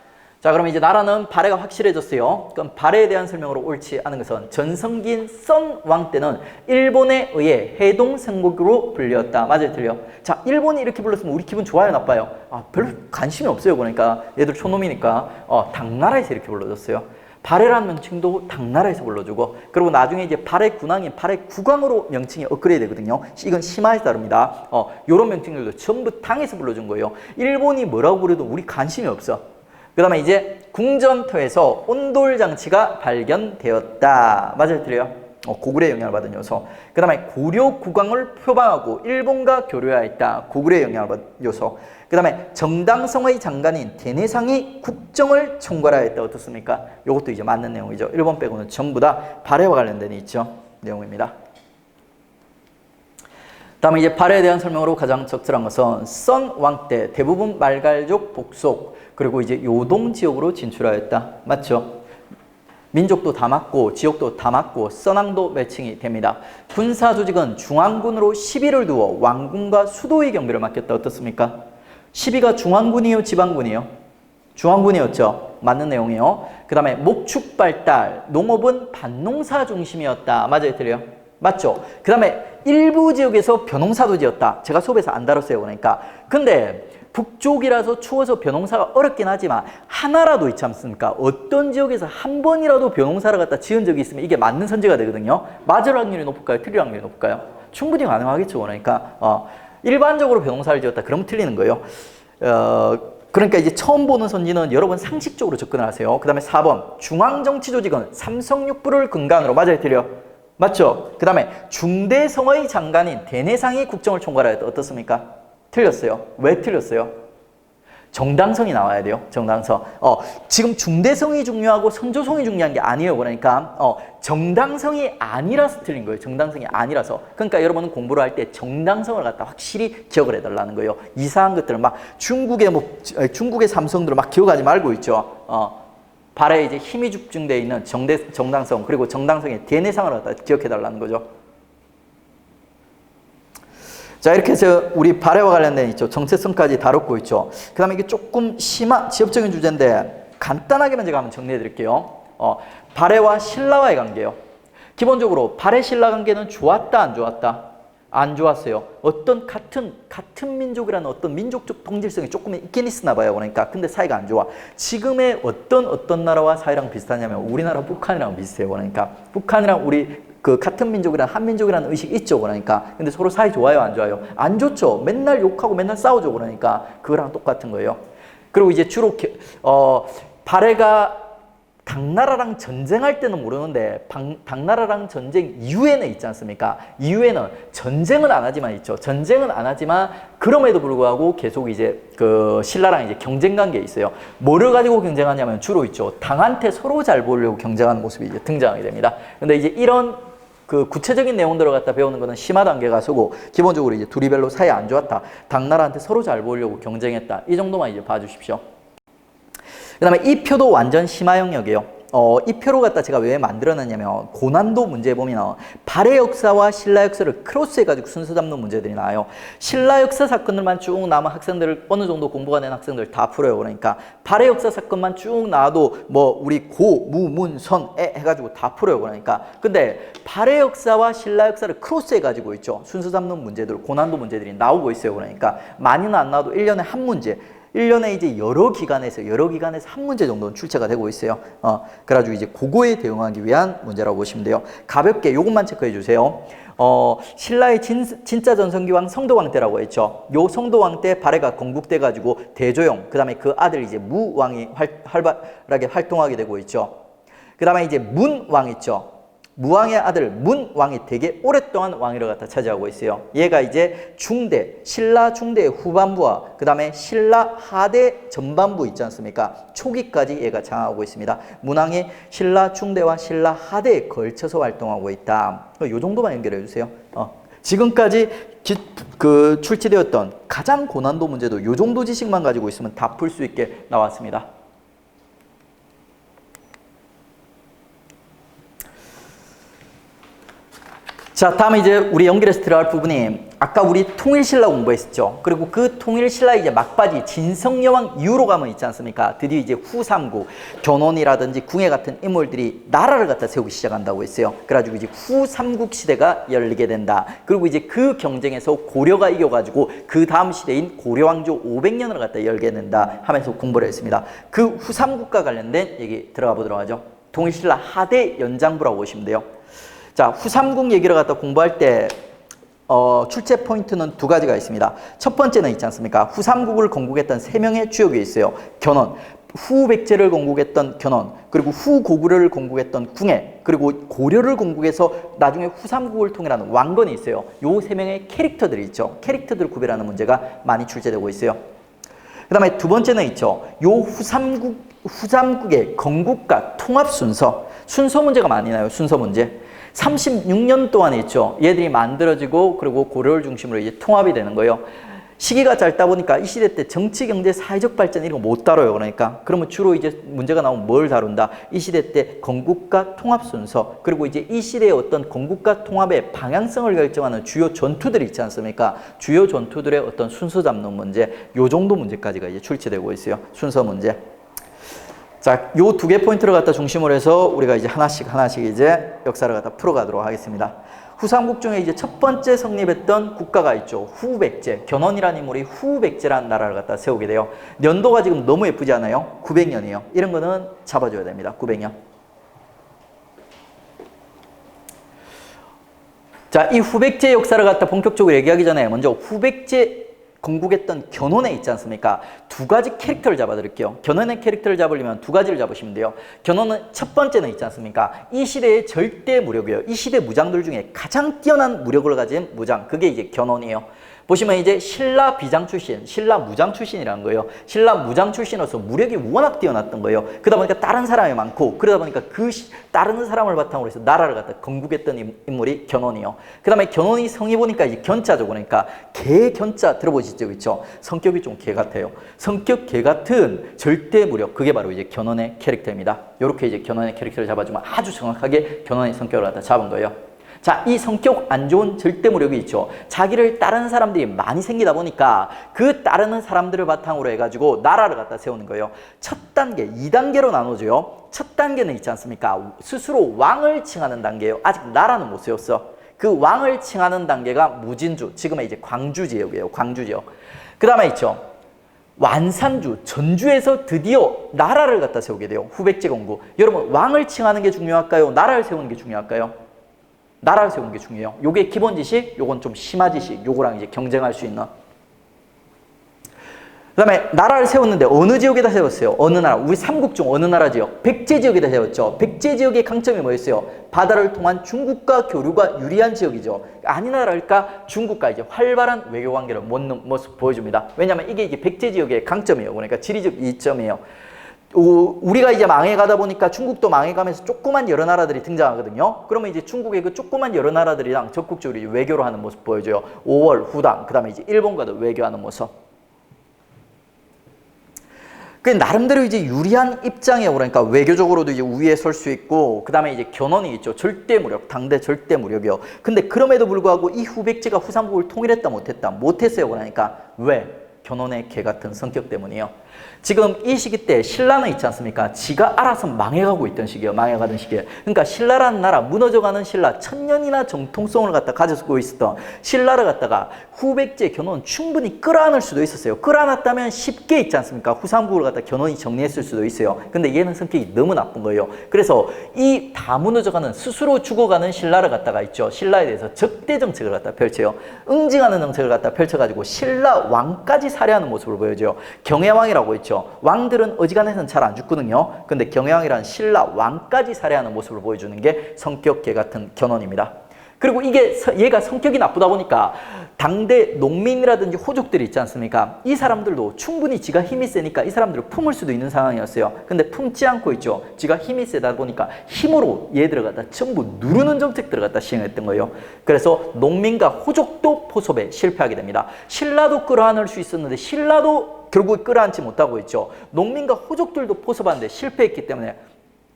자, 그럼 이제 나라는 발해가 확실해졌어요. 그럼 발해에 대한 설명으로 옳지 않은 것은 전성기인 썬왕 때는 일본에 의해 해동성국으로 불렸다. 맞아요, 틀려? 자, 일본이 이렇게 불렀으면 우리 기분 좋아요, 나빠요? 별로 관심이 없어요. 그러니까 얘들 촌놈이니까 당나라에서 이렇게 불러줬어요. 발해라는 명칭도 당나라에서 불러주고, 그리고 나중에 이제 발해 군왕인 발해 국왕으로 명칭이 업그레이드 되거든요. 이건 심화에 따릅니다. 요런 명칭들도 전부 당에서 불러준 거예요. 일본이 뭐라고 부르도 우리 관심이 없어. 그 다음에 이제 궁전터에서 온돌장치가 발견되었다. 맞아요, 틀려요? 고구려의 영향을 받은 요소. 그 다음에 고려 국왕을 표방하고 일본과 교류하였다. 고구려의 영향을 받은 요소. 그 다음에 정당성의 장관인 대내상이 국정을 총괄하였다. 어떻습니까? 이것도 이제 맞는 내용이죠. 일본 빼고는 전부 다 발해와 관련된 있죠. 내용입니다. 다음에 이제 발해에 대한 설명으로 가장 적절한 것은 썬왕 때 대부분 말갈족 복속 그리고 이제 요동 지역으로 진출하였다. 맞죠? 민족도 다 맞고 지역도 다 맞고 선왕도 매칭이 됩니다. 군사 조직은 중앙군으로 10위를 두어 왕군과 수도의 경비를 맡겼다. 어떻습니까? 10위가 중앙군이요, 지방군이요? 중앙군이었죠. 맞는 내용이요. 그 다음에 목축 발달, 농업은 밭농사 중심이었다. 맞아요, 틀려요? 맞죠? 그 다음에 일부 지역에서 벼농사도 지었다. 제가 수업에서 안 다뤘어요. 그러니까. 근데 북쪽이라서 추워서 벼농사가 어렵긴 하지만 하나라도 있지 않습니까? 어떤 지역에서 한 번이라도 벼농사를 갖다 지은 적이 있으면 이게 맞는 선지가 되거든요. 맞을 확률이 높을까요? 틀릴 확률이 높을까요? 충분히 가능하겠죠. 그러니까 일반적으로 벼농사를 지었다. 그러면 틀리는 거예요. 그러니까 이제 처음 보는 선지는 여러분 상식적으로 접근을 하세요. 그 다음에 4번 중앙정치조직은 삼성육부를 근간으로. 맞아요, 틀려? 맞죠? 그 다음에 중대성의 장관인 대내상이 국정을 총괄하였다. 어떻습니까? 틀렸어요. 왜 틀렸어요? 정당성이 나와야 돼요. 정당성. 지금 중대성이 중요하고 선조성이 중요한 게 아니에요. 그러니까 정당성이 아니라서 틀린 거예요. 정당성이 아니라서. 그러니까 여러분은 공부를 할 때 정당성을 갖다 확실히 기억을 해달라는 거예요. 이상한 것들을 막 중국의 삼성들을 막 기억하지 말고 있죠. 발에 이제 힘이 집중되어 있는 정당성 그리고 정당성의 대내상을 갖다 기억해달라는 거죠. 자, 이렇게 해서 우리 발해와 관련된 있죠. 정체성까지 다뤘고 있죠. 그 다음에 이게 조금 지역적인 주제인데 간단하게만 제가 한번 정리해 드릴게요. 발해와 신라와의 관계요. 기본적으로 발해 신라 관계는 좋았다, 안 좋았다? 안 좋았어요. 어떤 같은 민족이라는 어떤 민족적 동질성이 조금 있긴 있으나 봐요. 그러니까 근데 사이가 안 좋아. 지금의 어떤 나라와 사이랑 비슷하냐면 우리나라 북한이랑 비슷해요. 그러니까 북한이랑 우리 같은 민족이란 한민족이라는 의식이 있죠. 그러니까 근데 서로 사이 좋아요, 안 좋아요? 안 좋죠. 맨날 욕하고 맨날 싸우죠. 그러니까 그거랑 똑같은 거예요. 그리고 이제 주로 발해가 당나라랑 전쟁할 때는 모르는데 당나라랑 전쟁 이후에는 있지 않습니까? 이후에는 전쟁은 안 하지만 있죠. 전쟁은 안 하지만 그럼에도 불구하고 계속 이제 신라랑 이제 경쟁 관계에 있어요. 뭐를 가지고 경쟁하냐면 주로 있죠. 당한테 서로 잘 보려고 경쟁하는 모습이 이제 등장하게 됩니다. 근데 이제 이런 구체적인 내용들을 갖다 배우는 거는 심화 단계 가서고 기본적으로 이제 둘이 별로 사이 안 좋았다. 당나라한테 서로 잘 보려고 경쟁했다. 이 정도만 이제 봐주십시오. 그 다음에 이 표도 완전 심화 영역이에요. 이 표로 갖다 제가 왜 만들어놨냐면 고난도 문제에 보면 발해 역사와 신라 역사를 크로스해가지고 순서 잡는 문제들이 나와요. 신라 역사 사건들만 쭉 나오면 학생들 어느 정도 공부가 된 학생들 다 풀어요. 그러니까 발해 역사 사건만 쭉 나와도 뭐 우리 고, 무, 문, 선, 에 해가지고 다 풀어요. 그러니까 근데 발해 역사와 신라 역사를 크로스해가지고 있죠. 순서 잡는 문제들, 고난도 문제들이 나오고 있어요. 그러니까 많이는 안 나와도 1년에 한 문제. 1년에 이제 여러 기관에서 한 문제 정도는 출제가 되고 있어요. 그래가지고 이제 그거에 대응하기 위한 문제라고 보시면 돼요. 가볍게 요것만 체크해 주세요. 신라의 진짜 전성기왕 성도왕 때라고 했죠. 요 성도왕 때 발해가 건국돼 가지고 대조영, 그 다음에 그 아들 이제 무왕이 활발하게 활동하게 되고 있죠. 그 다음에 이제 문왕 있죠. 무왕의 아들 문왕이 되게 오랫동안 왕위를 갖다 차지하고 있어요. 얘가 이제 중대, 신라 중대의 후반부와 그 다음에 신라 하대 전반부 있지 않습니까? 초기까지 얘가 장악하고 있습니다. 문왕이 신라 중대와 신라 하대에 걸쳐서 활동하고 있다. 이 정도만 연결해 주세요. 지금까지 출제되었던 가장 고난도 문제도 이 정도 지식만 가지고 있으면 다 풀 수 있게 나왔습니다. 자, 다음에 이제 우리 연결해서 들어갈 부분이 아까 우리 통일신라 공부했었죠. 그리고 그 통일신라 이제 막바지 진성여왕 이후로 가면 있지 않습니까? 드디어 이제 후삼국, 견훤이라든지 궁예 같은 인물들이 나라를 갖다 세우기 시작한다고 했어요. 그래가지고 이제 후삼국 시대가 열리게 된다. 그리고 이제 그 경쟁에서 고려가 이겨가지고 그 다음 시대인 고려왕조 500년을 갖다 열게 된다 하면서 공부를 했습니다. 그 후삼국과 관련된 얘기 들어가 보도록 하죠. 통일신라 하대 연장부라고 보시면 돼요. 자, 후삼국 얘기를 갖다 공부할 때 출제 포인트는 두 가지가 있습니다. 첫 번째는 있지 않습니까? 후삼국을 건국했던 세 명의 주역이 있어요. 견훤, 후백제를 건국했던 견훤, 그리고 후고구려를 건국했던 궁예, 그리고 고려를 건국해서 나중에 후삼국을 통일하는 왕건이 있어요. 요 세 명의 캐릭터들이 있죠. 캐릭터들을 구별하는 문제가 많이 출제되고 있어요. 그 다음에 두 번째는 있죠. 요 후삼국의 건국과 통합 순서 문제가 많이 나요. 순서 문제. 36년 동안 있죠. 얘들이 만들어지고 그리고 고려를 중심으로 이제 통합이 되는 거예요. 시기가 짧다 보니까 이 시대 때 정치, 경제, 사회적 발전 이런 거 못 다뤄요. 그러니까 그러면 주로 이제 문제가 나오면 뭘 다룬다? 이 시대 때 건국과 통합 순서, 그리고 이제 이 시대의 어떤 건국과 통합의 방향성을 결정하는 주요 전투들이 있지 않습니까? 주요 전투들의 어떤 순서 잡는 문제, 요 정도 문제까지가 이제 출제되고 있어요. 순서 문제. 자, 요 두 개 포인트를 갖다 중심으로 해서 우리가 이제 하나씩 이제 역사를 갖다 풀어가도록 하겠습니다. 후삼국 중에 이제 첫 번째 성립했던 국가가 있죠. 후백제, 견훤이라는 인물이 후백제라는 나라를 갖다 세우게 돼요. 연도가 지금 너무 예쁘지 않아요? 900년이에요. 이런 거는 잡아줘야 됩니다. 900년. 자, 이 후백제 역사를 갖다 본격적으로 얘기하기 전에 먼저 후백제 건국했던 견훤에 있지 않습니까? 두 가지 캐릭터를 잡아드릴게요. 견훤의 캐릭터를 잡으려면 두 가지를 잡으시면 돼요. 견훤은 첫 번째는 있지 않습니까? 이 시대의 절대 무력이에요. 이 시대 무장들 중에 가장 뛰어난 무력을 가진 무장, 그게 이제 견훤이에요. 보시면 이제 신라 비장 출신, 신라 무장 출신이라는 거예요. 신라 무장 출신으로서 무력이 워낙 뛰어났던 거예요. 그러다 보니까 다른 사람이 많고, 그러다 보니까 다른 사람을 바탕으로 해서 나라를 갖다 건국했던 인물이 견훤이요. 그 다음에 견훤이 성이 보니까 이제 견자죠. 그러니까 개 견자 들어보시죠, 그렇죠? 성격이 좀 개 같아요. 성격 개 같은 절대 무력, 그게 바로 이제 견훤의 캐릭터입니다. 이렇게 이제 견훤의 캐릭터를 잡아주면 아주 정확하게 견훤의 성격을 갖다 잡은 거예요. 자, 이 성격 안 좋은 절대 무력이 있죠. 자기를 따르는 사람들이 많이 생기다 보니까 그 따르는 사람들을 바탕으로 해가지고 나라를 갖다 세우는 거예요. 첫 단계, 2단계로 나눠져요. 첫 단계는 있지 않습니까? 스스로 왕을 칭하는 단계예요. 아직 나라는 못 세웠어. 그 왕을 칭하는 단계가 무진주, 지금의 이제 광주 지역이에요. 광주 지역. 그 다음에 있죠. 완산주, 전주에서 드디어 나라를 갖다 세우게 돼요. 후백제 건국. 여러분, 왕을 칭하는 게 중요할까요? 나라를 세우는 게 중요할까요? 나라를 세우는 게 중요해요. 요게 기본 지식, 요건 좀 심화 지식, 요거랑 이제 경쟁할 수 있는. 그 다음에 나라를 세웠는데 어느 지역에다 세웠어요? 어느 나라? 우리 삼국 중 어느 나라 지역? 백제 지역에다 세웠죠. 백제 지역의 강점이 뭐였어요? 바다를 통한 중국과 교류가 유리한 지역이죠. 아니나라랄까? 중국과 이제 활발한 외교 관계를 맺는 모습 보여줍니다. 왜냐하면 이게 백제 지역의 강점이에요. 그러니까 지리적 이점이에요. 우리가 이제 망해가다 보니까 중국도 망해가면서 조그만 여러 나라들이 등장하거든요. 그러면 이제 중국의 그 조그만 여러 나라들이랑 적극적으로 외교를 하는 모습 보여줘요. 5월, 후당, 그 다음에 이제 일본과도 외교하는 모습. 그 나름대로 이제 유리한 입장이에요. 그러니까 외교적으로도 이제 우위에 설 수 있고, 그 다음에 이제 견훤이 있죠. 절대 무력, 당대 절대 무력이요. 근데 그럼에도 불구하고 이 후백제가 후삼국을 통일했다 못했다? 못했어요. 그러니까 왜? 견훤의 개 같은 성격 때문이에요. 지금 이 시기 때 신라는 있지 않습니까? 지가 알아서 망해가고 있던 시기예요. 망해가던 시기에. 그러니까 신라라는 나라, 무너져가는 신라, 천년이나 정통성을 갖다 가지고 있었던 신라를 갖다가 후백제 견훤 충분히 끌어안을 수도 있었어요. 끌어안았다면 쉽게 있지 않습니까? 후삼국을 갖다 견훤이 정리했을 수도 있어요. 근데 얘는 성격이 너무 나쁜 거예요. 그래서 이 다 무너져가는, 스스로 죽어가는 신라를 갖다가 있죠. 신라에 대해서 적대 정책을 갖다 펼쳐요. 응징하는 정책을 갖다 펼쳐가지고 신라 왕까지 살해하는 모습을 보여줘요. 경혜왕이라고 있죠. 왕들은 어지간해서는 잘 안 죽거든요. 근데 경혜왕이라는 신라 왕까지 살해하는 모습을 보여주는 게 성격 개 같은 견훤입니다. 그리고 이게 얘가 성격이 나쁘다 보니까 당대 농민이라든지 호족들이 있지 않습니까? 이 사람들도 충분히 지가 힘이 세니까 이 사람들을 품을 수도 있는 상황이었어요. 근데 품지 않고 있죠. 지가 힘이 세다 보니까 힘으로 얘들을 갖다 전부 누르는 정책들을 갖다 시행했던 거예요. 그래서 농민과 호족도 포섭에 실패하게 됩니다. 신라도 끌어안을 수 있었는데 신라도 결국 끌어안지 못하고 있죠. 농민과 호족들도 포섭하는데 실패했기 때문에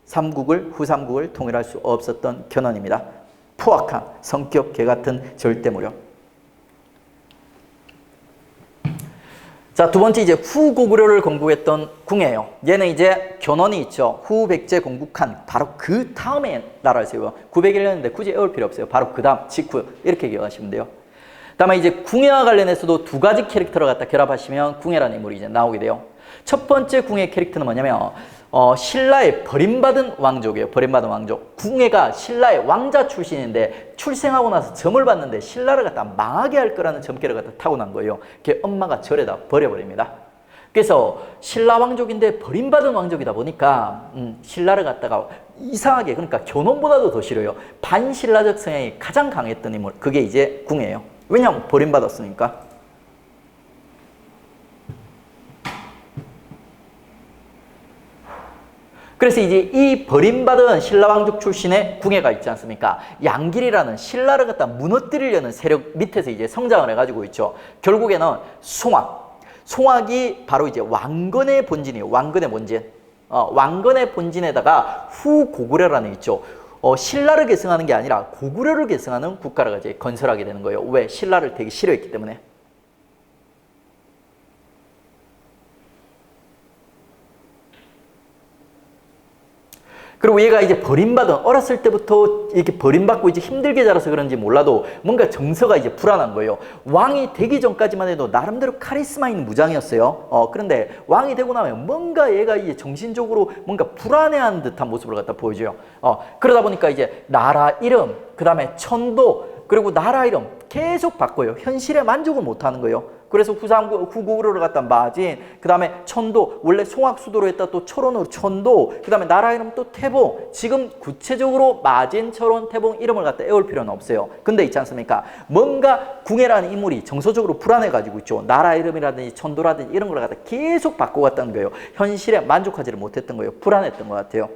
후삼국을 통일할 수 없었던 견훤입니다. 포악한 성격 개 같은 절대무력. 자, 두 번째 이제 후고구려를 건국했던 궁예예요. 얘는 이제 견훤이 있죠. 후백제 건국한 바로 그 다음에 나라를 세워요. 901년인데 굳이 외울 필요 없어요. 바로 그 다음 직후 이렇게 기억하시면 돼요. 다음에 이제 궁예와 관련해서도 두 가지 캐릭터를 갖다 결합하시면 궁예라는 인물이 이제 나오게 돼요. 첫 번째 궁예 캐릭터는 뭐냐면 신라의 버림받은 왕족이에요. 버림받은 왕족. 궁예가 신라의 왕자 출신인데 출생하고 나서 점을 봤는데 신라를 갖다 망하게 할 거라는 점괘를 갖다 타고난 거예요. 걔 엄마가 절에다 버려버립니다. 그래서 신라 왕족인데 버림받은 왕족이다 보니까 신라를 갖다가 이상하게, 그러니까 견훤보다도 더 싫어요. 반신라적 성향이 가장 강했던 인물, 그게 이제 궁예예요. 왜냐하면 버림받았으니까. 그래서 이제 이 버림받은 신라왕족 출신의 궁예가 있지 않습니까? 양길이라는 신라를 갖다 무너뜨리려는 세력 밑에서 이제 성장을 해가지고 있죠. 결국에는 송악이 바로 이제 왕건의 본진이에요. 왕건의 본진. 왕건의 본진에다가 후고구려라는 있죠. 신라를 계승하는 게 아니라 고구려를 계승하는 국가를 이제 건설하게 되는 거예요. 왜? 신라를 되게 싫어했기 때문에. 그리고 얘가 이제 어렸을 때부터 이렇게 버림받고 이제 힘들게 자라서 그런지 몰라도 뭔가 정서가 이제 불안한 거예요. 왕이 되기 전까지만 해도 나름대로 카리스마 있는 무장이었어요. 그런데 왕이 되고 나면 뭔가 얘가 이제 정신적으로 뭔가 불안해하는 듯한 모습을 갖다 보여줘요. 그러다 보니까 이제 나라 이름, 그 다음에 천도, 그리고 나라 이름 계속 바꿔요. 현실에 만족을 못하는 거예요. 그래서 후고구려를 갖다 마진, 그 다음에 천도, 원래 송악수도로 했다 또 철원으로 천도, 그 다음에 나라 이름 또 태봉. 지금 구체적으로 마진, 철원, 태봉 이름을 갖다 외울 필요는 없어요. 근데 있지 않습니까? 뭔가 궁예라는 인물이 정서적으로 불안해가지고 있죠. 나라 이름이라든지 천도라든지 이런 걸 갖다 계속 바꿔갔다는 거예요. 현실에 만족하지를 못했던 거예요. 불안했던 것 같아요.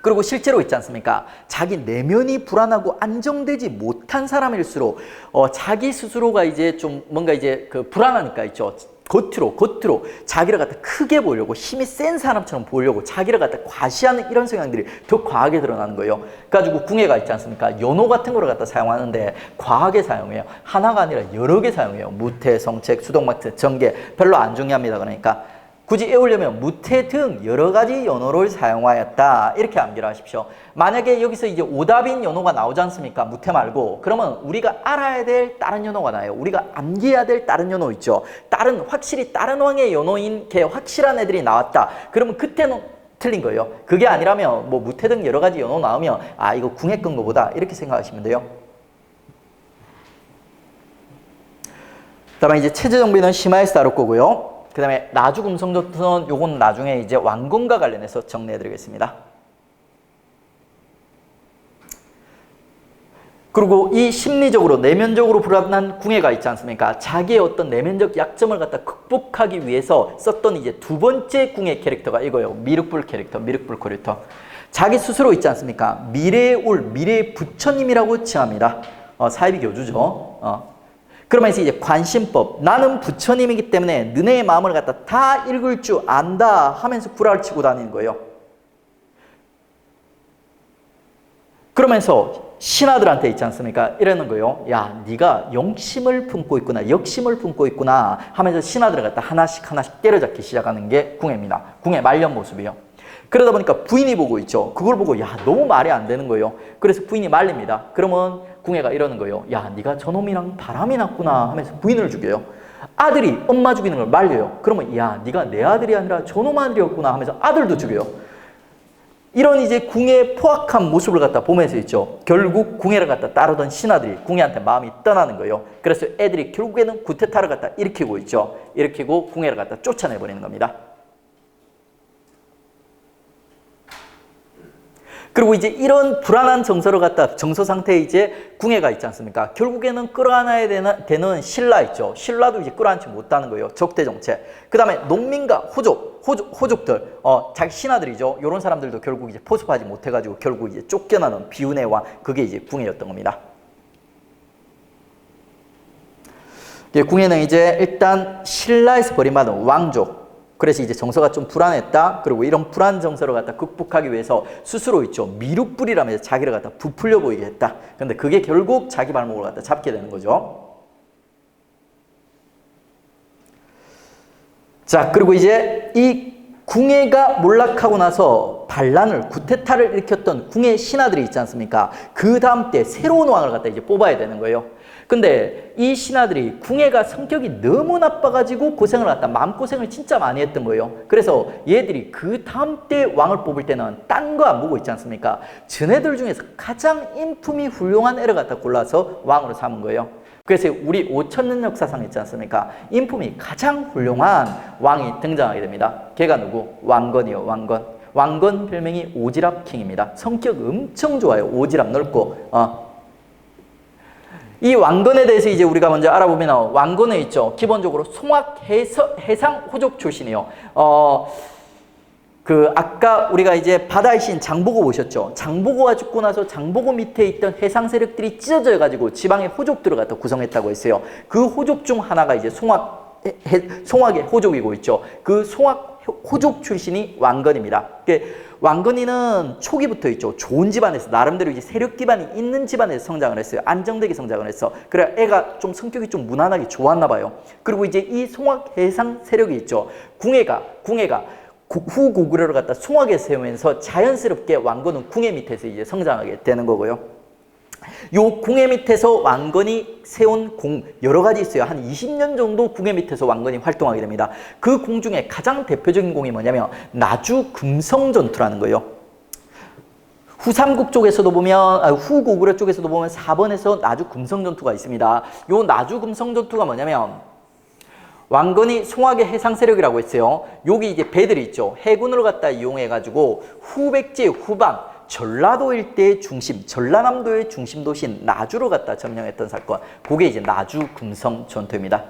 그리고 실제로 있지 않습니까? 자기 내면이 불안하고 안정되지 못한 사람일수록 자기 스스로가 이제 좀 뭔가 이제 그 불안하니까 있죠. 겉으로 자기를 갖다 크게 보이려고, 힘이 센 사람처럼 보이려고 자기를 갖다 과시하는 이런 성향들이 더 과하게 드러나는 거예요. 그래가지고 궁예가 있지 않습니까? 연호 같은 거를 갖다 사용하는데 과하게 사용해요. 하나가 아니라 여러 개 사용해요. 무태, 성책, 수동마트, 정계 별로 안 중요합니다. 그러니까 굳이 외우려면 무태 등 여러 가지 연호를 사용하였다. 이렇게 암기를 하십시오. 만약에 여기서 이제 오답인 연호가 나오지 않습니까? 무태 말고. 그러면 우리가 알아야 될 다른 연호가 나요. 우리가 암기해야 될 다른 연호 있죠. 확실히 다른 왕의 연호인 게 확실한 애들이 나왔다. 그러면 그때는 틀린 거예요. 그게 아니라면 뭐 무태 등 여러 가지 연호 나오면 이거 궁예 건 거보다 이렇게 생각하시면 돼요. 다음에 이제 체제정비는 심화해서 다룰 거고요. 그 다음에 나주금성조선, 요건 나중에 이제 왕건과 관련해서 정리해 드리겠습니다. 그리고 이 심리적으로 내면적으로 불안한 궁예가 있지 않습니까? 자기의 어떤 내면적 약점을 갖다 극복하기 위해서 썼던 이제 두 번째 궁예 캐릭터가 이거예요. 미륵불 캐릭터, 미륵불 캐릭터. 자기 스스로 있지 않습니까? 미래의 미래의 부처님이라고 칭합니다. 사이비 교주죠. 그러면서 이제 관심법, 나는 부처님이기 때문에 너네의 마음을 갖다 다 읽을 줄 안다 하면서 구라를 치고 다니는 거예요. 그러면서 신하들한테 있지 않습니까? 이러는 거예요. 야, 네가 영심을 품고 있구나, 역심을 품고 있구나 하면서 신하들을 갖다 하나씩 때려잡기 시작하는 게 궁예입니다. 궁예 말년 모습이에요. 그러다 보니까 부인이 보고 있죠. 그걸 보고 너무 말이 안 되는 거예요. 그래서 부인이 말립니다. 그러면 궁예가 이러는 거예요. 야, 네가 저놈이랑 바람이 났구나 하면서 부인을 죽여요. 아들이 엄마 죽이는 걸 말려요. 그러면 야, 네가 내 아들이 아니라 저놈 아들이었구나 하면서 아들도 죽여요. 이런 이제 궁의 포악한 모습을 갖다 보면서 있죠. 결국 궁예를 갖다 따르던 신하들이 궁예한테 마음이 떠나는 거예요. 그래서 애들이 결국에는 구테타를 갖다 일으키고 있죠. 일으키고 궁예를 갖다 쫓아내버리는 겁니다. 그리고 이제 이런 불안한 정서를 갖다 정서 상태에 이제 궁예가 있지 않습니까? 결국에는 끌어안아야 되는 신라 있죠. 신라도 이제 끌어안지 못하는 거예요. 적대 정체. 그 다음에 농민과 호족들, 자기 신하들이죠. 이런 사람들도 결국 이제 포섭하지 못해가지고 결국 이제 쫓겨나는 비운의 왕, 그게 이제 궁예였던 겁니다. 궁예는 이제 일단 신라에서 버림받은 왕족. 그래서 이제 정서가 좀 불안했다. 그리고 이런 불안 정서를 갖다 극복하기 위해서 스스로 있죠. 미륵불이라면서 자기를 갖다 부풀려 보이게 했다. 근데 그게 결국 자기 발목을 갖다 잡게 되는 거죠. 자, 그리고 이제 이 궁예가 몰락하고 나서 반란을, 구테타를 일으켰던 궁예 신하들이 있지 않습니까? 그 다음 때 새로운 왕을 갖다 이제 뽑아야 되는 거예요. 근데 이 신하들이 궁예가 성격이 너무 나빠가지고 고생을 갖다 마음고생을 진짜 많이 했던 거예요. 그래서 얘들이 그 다음 때 왕을 뽑을 때는 딴 거 안 보고 있지 않습니까? 전애들 중에서 가장 인품이 훌륭한 애를 갖다 골라서 왕으로 삼은 거예요. 그래서 우리 5,000년 역사상 있지 않습니까? 인품이 가장 훌륭한 왕이 등장하게 됩니다. 걔가 누구? 왕건이요, 왕건. 왕건 별명이 오지랖 킹입니다. 성격 엄청 좋아요. 오지랖 넓고. 이 왕건에 대해서 이제 우리가 먼저 알아보면 왕건에 있죠. 기본적으로 송악 해상 호족 출신이에요. 아까 우리가 이제 바다의 신 장보고 보셨죠. 장보고가 죽고 나서 장보고 밑에 있던 해상 세력들이 찢어져 가지고 지방의 호족들을 갖다 구성했다고 했어요. 그 호족 중 하나가 이제 송악의 호족이고 있죠. 그 송악 호족 출신이 왕건입니다. 왕건이는 초기부터 있죠. 좋은 집안에서 나름대로 이제 세력 기반이 있는 집안에서 성장을 했어요. 안정되게 성장을 했어. 그래 애가 좀 성격이 좀 무난하게 좋았나 봐요. 그리고 이제 이 송악 해상 세력이 있죠. 궁예가 후고구려를 갖다 송악에 세우면서 자연스럽게 왕건은 궁예 밑에서 이제 성장하게 되는 거고요. 요 궁예 밑에서 왕건이 세운 공 여러 가지 있어요. 한 20년 정도 궁예 밑에서 왕건이 활동하게 됩니다. 그 공 중에 가장 대표적인 공이 뭐냐면 나주 금성 전투라는 거예요. 후삼국 쪽에서도 보면 후고구려 쪽에서도 보면 4번에서 나주 금성 전투가 있습니다. 요 나주 금성 전투가 뭐냐면 왕건이 송악의 해상 세력이라고 했어요. 여기 이제 배들이 있죠. 해군을 갖다 이용해 가지고 후백제 후방 전라도 일대의 중심, 전라남도의 중심 도시인 나주를 갖다 점령했던 사건. 그게 이제 나주 금성 전투입니다.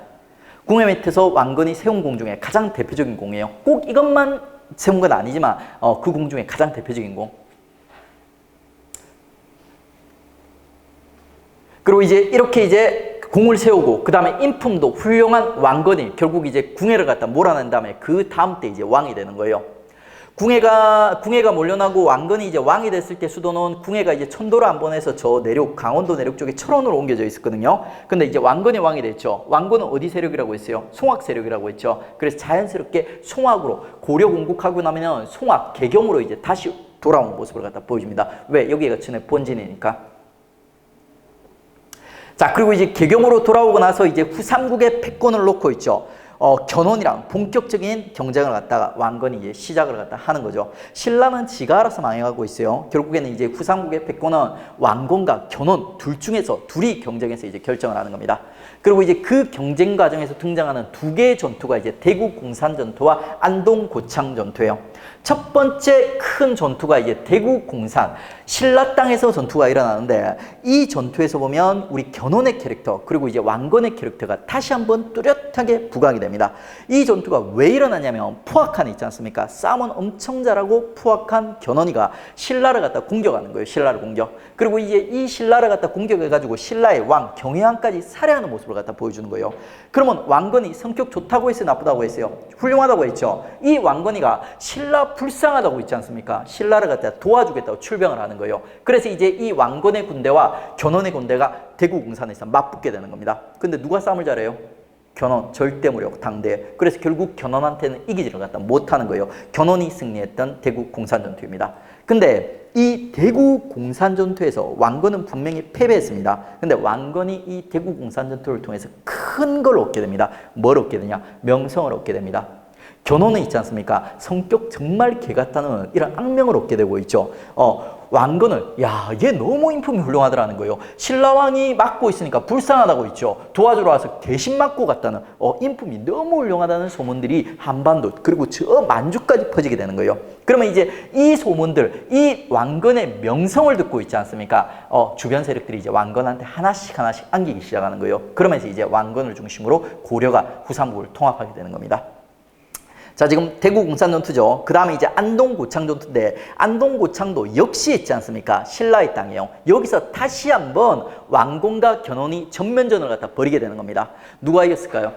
궁예 밑에서 왕건이 세운 공 중에 가장 대표적인 공이에요. 꼭 이것만 세운 건 아니지만 그 공 중에 가장 대표적인 공. 그리고 이제 이렇게 이제 공을 세우고 그 다음에 인품도 훌륭한 왕건이 결국 이제 궁예를 갖다 몰아낸 다음에 그 다음 때 이제 왕이 되는 거예요. 궁예가 몰려나고 왕건이 이제 왕이 됐을 때 수도는 궁예가 이제 천도를 안 보내서 저 내륙 강원도 내륙 쪽에 철원으로 옮겨져 있었거든요. 근데 이제 왕건이 왕이 됐죠. 왕건은 어디 세력이라고 했어요? 송악 세력이라고 했죠. 그래서 자연스럽게 송악으로 고려 공국하고 나면은 송악 개경으로 이제 다시 돌아온 모습을 갖다 보여줍니다. 왜? 여기가 전에 본진이니까. 자, 그리고 이제 개경으로 돌아오고 나서 이제 후삼국의 패권을 놓고 있죠. 견훤이랑 본격적인 경쟁을 갖다가 왕건이 이제 시작을 갖다 하는 거죠. 신라는 지가 알아서 망해가고 있어요. 결국에는 이제 후삼국의 패권은 왕건과 견훤 둘 중에서 둘이 경쟁해서 이제 결정을 하는 겁니다. 그리고 이제 그 경쟁 과정에서 등장하는 두 개의 전투가 이제 대구 공산 전투와 안동 고창 전투예요. 첫 번째 큰 전투가 이제 대구 공산 신라 땅에서 전투가 일어나는데 이 전투에서 보면 우리 견훤의 캐릭터 그리고 이제 왕건의 캐릭터가 다시 한번 뚜렷하게 부각이 됩니다. 이 전투가 왜 일어나냐면 포악한 있지 않습니까? 싸움은 엄청 잘하고 포악한 견훤이가 신라를 갖다 공격하는 거예요. 신라를 공격. 그리고 이제 이 신라를 갖다 공격해가지고 신라의 왕 경혜왕까지 살해하는 모습을 갖다 보여주는 거예요. 그러면 왕건이 성격 좋다고 했어요? 나쁘다고 했어요? 훌륭하다고 했죠. 이 왕건이가 신라 불쌍하다고 있지 않습니까? 신라를 갖다 도와주겠다고 출병을 하는 거예요. 그래서 이제 이 왕건의 군대와 견훤의 군대가 대구 공산에서 맞붙게 되는 겁니다. 근데 누가 싸움을 잘해요? 견훤, 절대무력, 당대. 그래서 결국 견훤한테는 이기지를 갖다 못하는 거예요. 견훤이 승리했던 대구 공산 전투입니다. 근데 이 대구 공산 전투에서 왕건은 분명히 패배했습니다. 근데 왕건이 이 대구 공산 전투를 통해서 큰 걸 얻게 됩니다. 뭘 얻게 되냐? 명성을 얻게 됩니다. 견훤은 있지 않습니까? 성격 정말 개 같다는 이런 악명을 얻게 되고 있죠. 왕건을, 야, 얘 너무 인품이 훌륭하더라는 거예요. 신라왕이 맡고 있으니까 불쌍하다고 있죠. 도와주러 와서 대신 맡고 갔다는, 인품이 너무 훌륭하다는 소문들이 한반도, 그리고 저 만주까지 퍼지게 되는 거예요. 그러면 이제 이 소문들, 이 왕건의 명성을 듣고 있지 않습니까? 주변 세력들이 이제 왕건한테 하나씩 안기기 시작하는 거예요. 그러면서 이제 왕건을 중심으로 고려가 후삼국을 통합하게 되는 겁니다. 자, 지금 대구 공산 전투죠. 그 다음에 이제 안동 고창 전투인데, 안동 고창도 역시 있지 않습니까? 신라의 땅이에요. 여기서 다시 한번 왕건과 견훤이 전면전을 갖다 벌이게 되는 겁니다. 누가 이겼을까요?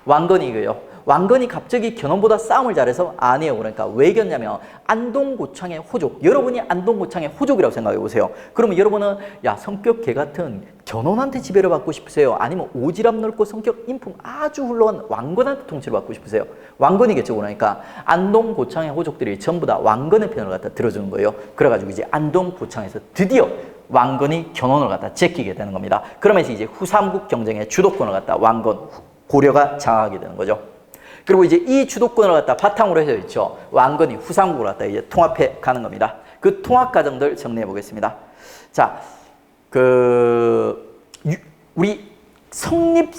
왕건이 이겨요. 왕건이 갑자기 견훤보다 싸움을 잘해서 아니에요. 그러니까 왜 이겼냐면 안동 고창의 호족. 여러분이 안동 고창의 호족이라고 생각해 보세요. 그러면 여러분은 야, 성격 개 같은 견훤한테 지배를 받고 싶으세요? 아니면 오지랖 넓고 성격 인품 아주 훌륭한 왕건한테 통치를 받고 싶으세요? 왕건이겠죠. 그러니까 안동 고창의 호족들이 전부 다 왕건의 편을 갖다 들어주는 거예요. 그래가지고 이제 안동 고창에서 드디어 왕건이 견훤을 갖다 제끼게 되는 겁니다. 그러면서 이제 후삼국 경쟁의 주도권을 갖다 왕건 고려가 장악하게 되는 거죠. 그리고 이제 이 주도권을 갖다 바탕으로 해서 있죠. 왕건이 후삼국을 갖다 이제 통합해 가는 겁니다. 그 통합 과정들 정리해 보겠습니다. 자, 우리 성립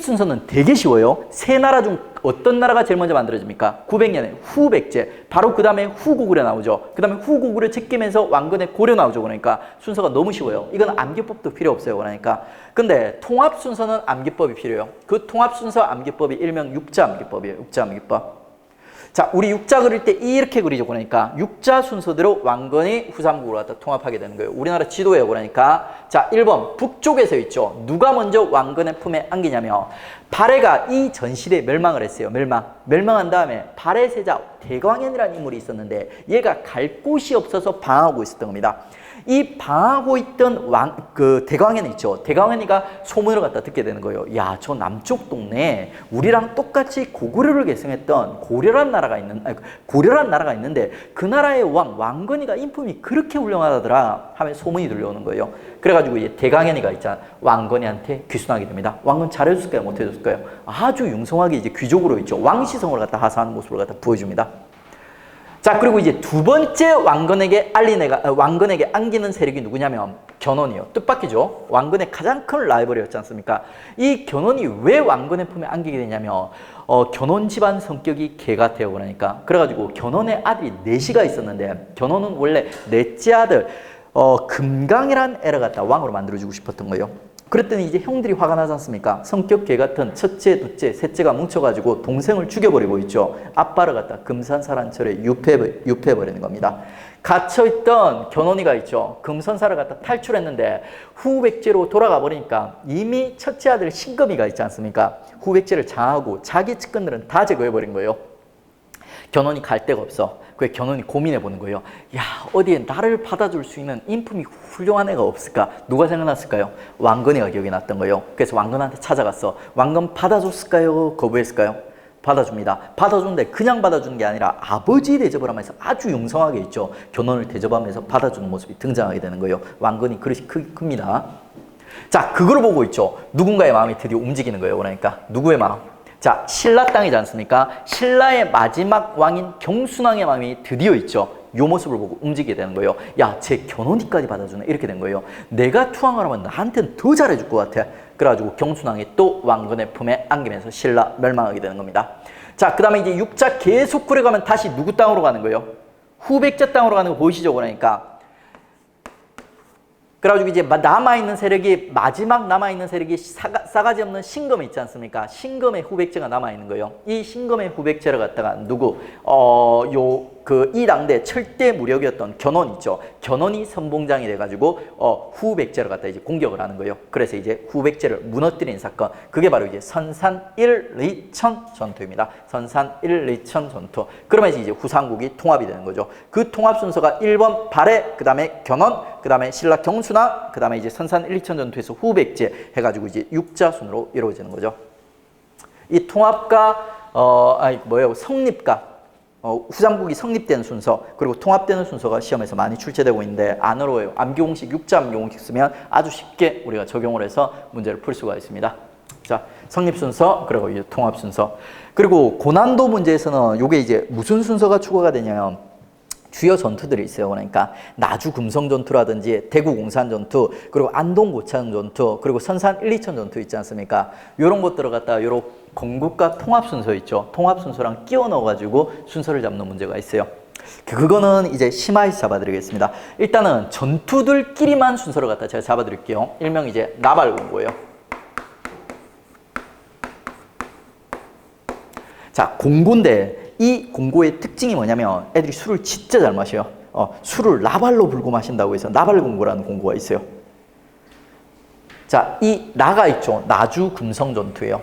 순서는 되게 쉬워요. 세 나라 중 어떤 나라가 제일 먼저 만들어집니까? 900년에 후백제. 바로 그 다음에 후고구려 나오죠. 그 다음에 후고구려 제끼면서 왕건의 고려 나오죠. 그러니까 순서가 너무 쉬워요. 이건 암기법도 필요 없어요. 그러니까. 근데 통합 순서는 암기법이 필요해요. 그 통합 순서 암기법이 일명 육자 암기법이에요. 육자 암기법. 자, 우리 육자 그릴 때 이렇게 그리죠. 그러니까 육자 순서대로 왕건이 후삼국으로 갖다 통합하게 되는 거예요. 우리나라 지도예요. 그러니까 자, 1번 북쪽에서 있죠. 누가 먼저 왕건의 품에 안기냐면 발해가 이 전시대에 멸망을 했어요. 멸망한 다음에 발해 세자 대광현이라는 인물이 있었는데 얘가 갈 곳이 없어서 방황하고 있었던 겁니다. 이 방황하고 있던 대광현이 있죠. 대광현이가 소문을 갖다 듣게 되는 거예요. 야, 저 남쪽 동네에 우리랑 똑같이 고구려를 계승했던 고려란 나라가 있는데 그 나라의 왕건이가 인품이 그렇게 훌륭하더라 하면 소문이 들려오는 거예요. 그래가지고 이제 대광현이가 있잖아. 왕건이한테 귀순하게 됩니다. 왕건 잘해줬을까요? 못해줬을까요? 아주 융성하게 이제 귀족으로 있죠. 왕시성을 갖다 하사하는 모습을 갖다 보여줍니다. 자, 그리고 이제 두 번째 왕건에게 안기는 세력이 누구냐면 견훤이요. 뜻밖이죠. 왕건의 가장 큰 라이벌이었지 않습니까? 이 견훤이 왜 왕건의 품에 안기게 되냐면 견훤 집안 성격이 개 같아요. 그러니까 그래가지고 견훤의 아들이 넷이가 있었는데 견훤은 원래 넷째 아들 금강이라는 애를 갖다 왕으로 만들어주고 싶었던 거예요. 그랬더니 이제 형들이 화가 나지 않습니까? 성격 개 같은 첫째, 둘째, 셋째가 뭉쳐가지고 동생을 죽여버리고 있죠. 아빠를 갖다 금산사란철에 유폐해버리는 겁니다. 갇혀있던 견훤이가 있죠. 금선사를 갖다 탈출했는데 후백제로 돌아가 버리니까 이미 첫째 아들 신금이가 있지 않습니까? 후백제를 장하고 자기 측근들은 다 제거해버린 거예요. 견훤이 갈 데가 없어. 그래 견훤이 고민해 보는 거예요. 야, 어디에 나를 받아줄 수 있는 인품이 훌륭한 애가 없을까? 누가 생각났을까요? 왕건이가 기억이 났던 거예요. 그래서 왕건한테 찾아갔어. 왕건 받아줬을까요? 거부했을까요? 받아줍니다. 받아주는데 그냥 받아주는 게 아니라 아버지 대접을 하면서 아주 융성하게 있죠. 견훤을 대접하면서 받아주는 모습이 등장하게 되는 거예요. 왕건이 그릇이 큽니다. 자, 그걸 보고 있죠. 누군가의 마음이 드디어 움직이는 거예요. 그러니까 누구의 마음? 자, 신라 땅이지 않습니까? 신라의 마지막 왕인 경순왕의 마음이 드디어 있죠. 요 모습을 보고 움직이게 되는 거예요. 야, 제 견훤이까지 받아주네. 이렇게 된 거예요. 내가 투항을 하면 나한테는 더 잘해줄 것 같아. 그래가지고 경순왕이 또 왕건의 품에 안기면서 신라 멸망하게 되는 겁니다. 자, 그 다음에 이제 육자 계속 그려가면 다시 누구 땅으로 가는 거예요? 후백제 땅으로 가는 거 보이시죠? 그러니까 그래가지고 이제 남아있는 세력이 마지막 남아있는 세력이 싸가지 없는 신금이 있지 않습니까? 신금의 후백제가 남아있는 거예요. 이 신금의 후백제를 갖다가 누구 이 당대 철대 무력이었던 견훤 있죠. 견훤이 선봉장이 돼가지고 후백제를 갖다 이제 공격을 하는 거예요. 그래서 이제 후백제를 무너뜨린 사건, 그게 바로 이제 선산 일의천 전투입니다. 선산 일의천 전투. 그러면서 이제 후삼국이 통합이 되는 거죠. 그 통합 순서가 1번 발해, 그 다음에 견훤, 그 다음에 신라 경순왕, 그 다음에 이제 선산 일의천 전투에서 후백제 해가지고 이제 육자순으로 이루어지는 거죠. 이 통합과 성립과 후삼국이 성립되는 순서, 그리고 통합되는 순서가 시험에서 많이 출제되고 있는데 안 어려워요. 암기공식, 육자 암기공식 쓰면 아주 쉽게 우리가 적용을 해서 문제를 풀 수가 있습니다. 자, 성립 순서, 그리고 이제 통합 순서. 그리고 고난도 문제에서는 요게 이제 무슨 순서가 추가가 되냐면 주요 전투들이 있어요. 그러니까 나주 금성 전투라든지 대구 공산 전투, 그리고 안동 고창 전투, 그리고 선산 1, 2천 전투 있지 않습니까? 요런 것들을 갖다가 요런 건국과 통합 순서 있죠. 통합 순서랑 끼워 넣어 가지고 순서를 잡는 문제가 있어요. 그거는 이제 심화해서 잡아드리겠습니다. 일단은 전투들끼리만 순서를 갖다 제가 잡아드릴게요. 일명 이제 나발 공고예요. 자, 공고인데 이 공고의 특징이 뭐냐면 애들이 술을 진짜 잘 마셔요. 술을 나발로 불고 마신다고 해서 나발 공고라는 공고가 있어요. 자, 이 나가 있죠. 나주 금성 전투예요.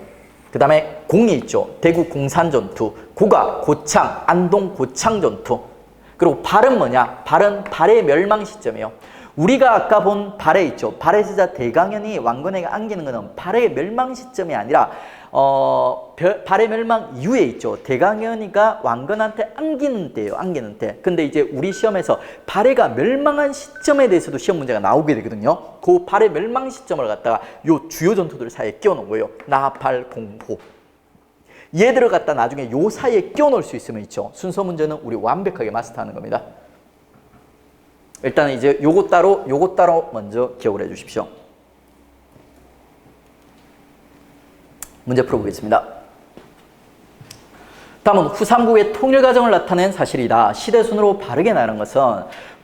그 다음에 공이 있죠. 대구 공산 전투, 고가 고창, 안동 고창 전투. 그리고 발은 뭐냐? 발은 발의 멸망 시점이에요. 우리가 아까 본 발에 있죠. 발의 세자 대강현이 왕건에게 안기는 것은 발의 멸망 시점이 아니라 발의 멸망 이후에 있죠. 대강현이가 왕건한테 안기는 때예요. 안기는 때. 근데 이제 우리 시험에서 발해가 멸망한 시점에 대해서도 시험 문제가 나오게 되거든요. 그 발의 멸망 시점을 갖다가 요 주요 전투들 사이에 끼워 놓은 거예요. 나, 발, 공, 호. 얘들을 갖다 나중에 요 사이에 끼워 놓을 수 있으면 있죠. 순서 문제는 우리 완벽하게 마스터하는 겁니다. 일단 이제 요거 따로 먼저 기억을 해 주십시오. 문제 풀어보겠습니다. 다음은 후삼국의 통일 과정을 나타낸 사실이다. 시대순으로 바르게 나는 것은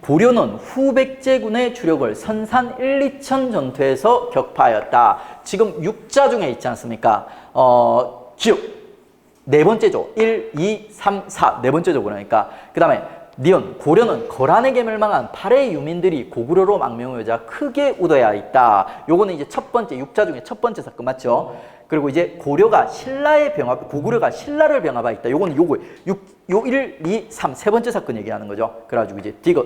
고려는 후백제군의 주력을 선산 1, 2천 전투에서 격파하였다. 지금 6자 중에 있지 않습니까? 즉 네 번째죠. 1, 2, 3, 4 네 번째죠. 그러니까 그 다음에 니은 고려는 거란에게 멸망한 발해 유민들이 고구려로 망명하자 크게 웃어야 있다. 요거는 이제 첫 번째 6자 중에 첫 번째 사건 맞죠? 그리고 이제 고구려가 신라를 병합하 있다. 요거는 요 1, 2, 3 세 번째 사건 얘기하는 거죠. 그래가지고 이제 디귿.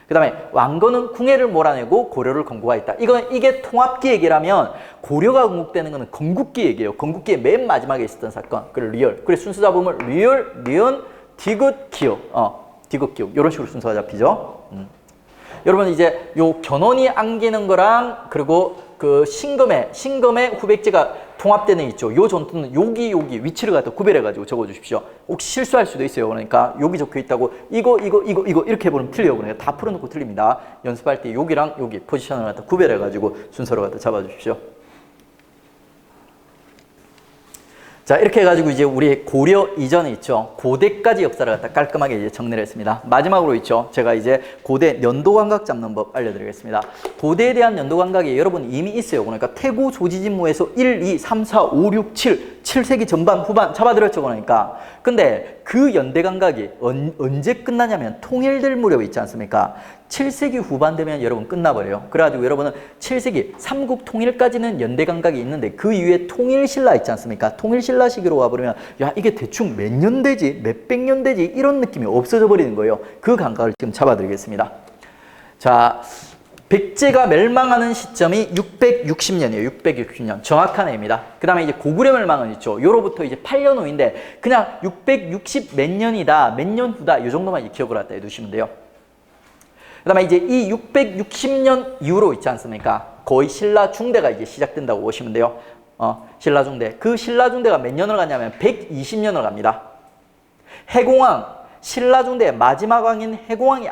그 다음에 왕건은 궁예를 몰아내고 고려를 건국하였다. 이게 통합기 얘기라면 고려가 건국되는 거는 건국기 얘기예요. 건국기의 맨 마지막에 있었던 사건. 그리고 리얼. 그래서 순서 잡으면 리얼, 니은, 디귿, 기역. 디귿, 기역. 이런 식으로 순서가 잡히죠. 여러분 이제 요 견훤이 안기는 거랑 그리고 그 신검의 후백제가 통합되는 있죠. 요 전투는 여기 위치를 갖다 구별해 가지고 적어 주십시오. 혹시 실수할 수도 있어요. 그러니까 여기 적혀 있다고 이거 이렇게 해보면 틀려요. 그러니까 다 풀어놓고 틀립니다. 연습할 때 여기랑 여기 포지션을 갖다 구별해 가지고 순서를 갖다 잡아 주십시오. 자, 이렇게 해가지고 이제 우리 고려 이전에 있죠. 고대까지 역사를 갖다 깔끔하게 이제 정리를 했습니다. 마지막으로 있죠. 제가 이제 고대 연도감각 잡는 법 알려드리겠습니다. 고대에 대한 연도감각이 여러분 이미 있어요. 그러니까 태고 조지진무에서 1, 2, 3, 4, 5, 6, 7, 7세기 전반, 후반 잡아들었죠. 그러니까. 근데 그 연대감각이 언제 끝나냐면 통일될 무렵에 있지 않습니까? 7세기 후반 되면 여러분 끝나버려요. 그래가지고 여러분은 7세기 삼국 통일까지는 연대감각이 있는데 그 이후에 통일신라 있지 않습니까? 통일신라 시기로 와버리면 야 이게 대충 몇 년 되지? 몇백 년 되지? 이런 느낌이 없어져 버리는 거예요. 그 감각을 지금 잡아드리겠습니다. 자, 백제가 멸망하는 시점이 660년이에요. 660년. 정확한 해입니다. 그 다음에 이제 고구려 멸망은 있죠. 요로부터 이제 8년 후인데 그냥 660 몇 년이다, 몇 년 후다 이 정도만 기억을 갖다 해두시면 돼요. 그 다음에 이제 이 660년 이후로 있지 않습니까? 거의 신라 중대가 이제 시작된다고 보시면 돼요. 신라 중대. 그 신라 중대가 몇 년을 가냐면 120년을 갑니다. 해공왕, 신라 중대의 마지막 왕인 해공왕이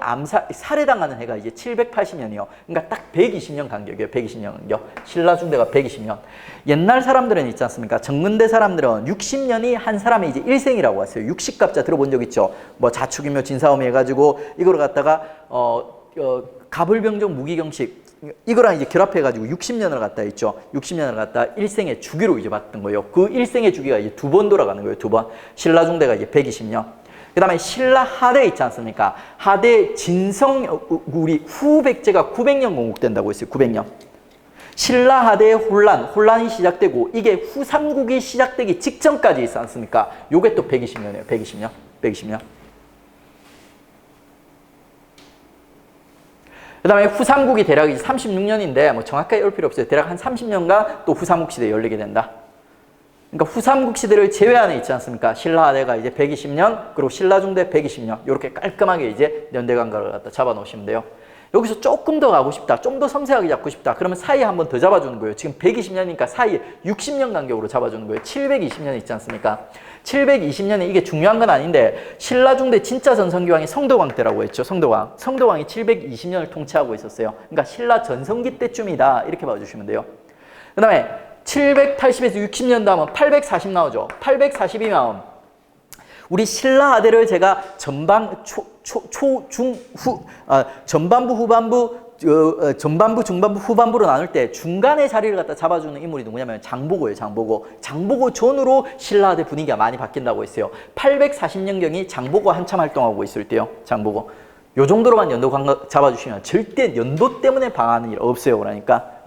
살해당하는 해가 이제 780년이요. 그러니까 딱 120년 간격이에요. 120년 간격. 신라 중대가 120년. 옛날 사람들은 있지 않습니까? 정근대 사람들은 60년이 한 사람의 이제 일생이라고 했어요. 60갑자 들어본 적 있죠? 뭐 자축인묘 진사오미 해가지고 이걸 갖다가 가불병정 무기경식 이거랑 이제 결합해가지고 60년을 갖다 했죠. 60년을 갖다 일생의 주기로 이제 봤던 거예요. 그 일생의 주기가 이제 2번 돌아가는 거예요. 2번. 신라 중대가 이제 120년. 그 다음에 신라 하대 있지 않습니까? 하대 진성, 우리 후백제가 900년 건국된다고 했어요. 900년. 신라 하대의 혼란이 시작되고 이게 후삼국이 시작되기 직전까지 있지 않습니까? 요게 또 120년이에요. 120년. 그 다음에 후삼국이 대략 36년인데 뭐 정확하게 올 필요 없어요. 대략 한 30년간 또 후삼국 시대 열리게 된다. 그러니까 후삼국 시대를 제외하는 있지 않습니까? 신라하대가 이제 120년, 그리고 신라중대 120년. 이렇게 깔끔하게 이제 연대감각을 갖다 잡아 놓으시면 돼요. 여기서 조금 더 가고 싶다. 좀 더 섬세하게 잡고 싶다. 그러면 사이에 한 번 더 잡아주는 거예요. 지금 120년이니까 사이에 60년 간격으로 잡아주는 거예요. 720년 있지 않습니까? 720년에 이게 중요한 건 아닌데 신라 중대 진짜 전성기왕이 성도광 때라고 했죠. 성도광. 성도광이 720년을 통치하고 있었어요. 그러니까 신라 전성기 때쯤이다. 이렇게 봐주시면 돼요. 그 다음에 780에서 60년 다음은 840 나오죠. 840이면 우리 신라 아대를 제가 전반부, 후반부, 전반부, 중반부, 후반부로 나눌 때 중간에 자리를 갖다 잡아주는 인물이 누구냐면 장보고예요. 장보고. 장보고 전후로 신라 아대 분위기가 많이 바뀐다고 했어요. 840년경이 장보고 한참 활동하고 있을 때요. 장보고. 요 정도로만 연도 잡아주시면 절대 연도 때문에 방하는 일 없어요. 그러니까.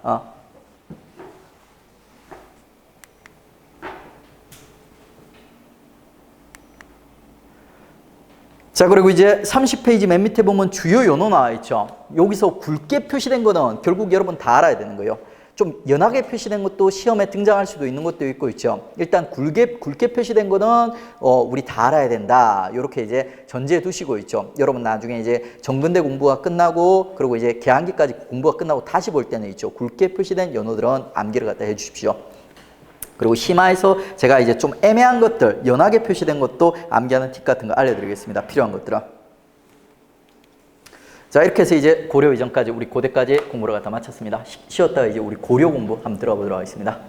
자, 그리고 이제 30페이지 맨 밑에 보면 주요 연호 나와 있죠. 여기서 굵게 표시된 거는 결국 여러분 다 알아야 되는 거예요. 좀 연하게 표시된 것도 시험에 등장할 수도 있는 것도 있죠. 일단 굵게 표시된 거는 우리 다 알아야 된다. 이렇게 이제 전제해 두시고 있죠. 여러분 나중에 이제 정근대 공부가 끝나고 그리고 이제 개항기까지 공부가 끝나고 다시 볼 때는 있죠. 굵게 표시된 연호들은 암기를 갖다 해 주십시오. 그리고 심화해서 제가 이제 좀 애매한 것들, 연하게 표시된 것도 암기하는 팁 같은 거 알려드리겠습니다. 필요한 것들은. 자, 이렇게 해서 이제 고려 이전까지 우리 고대까지 공부를 갖다 마쳤습니다. 쉬었다가 이제 우리 고려 공부 한번 들어보도록 하겠습니다.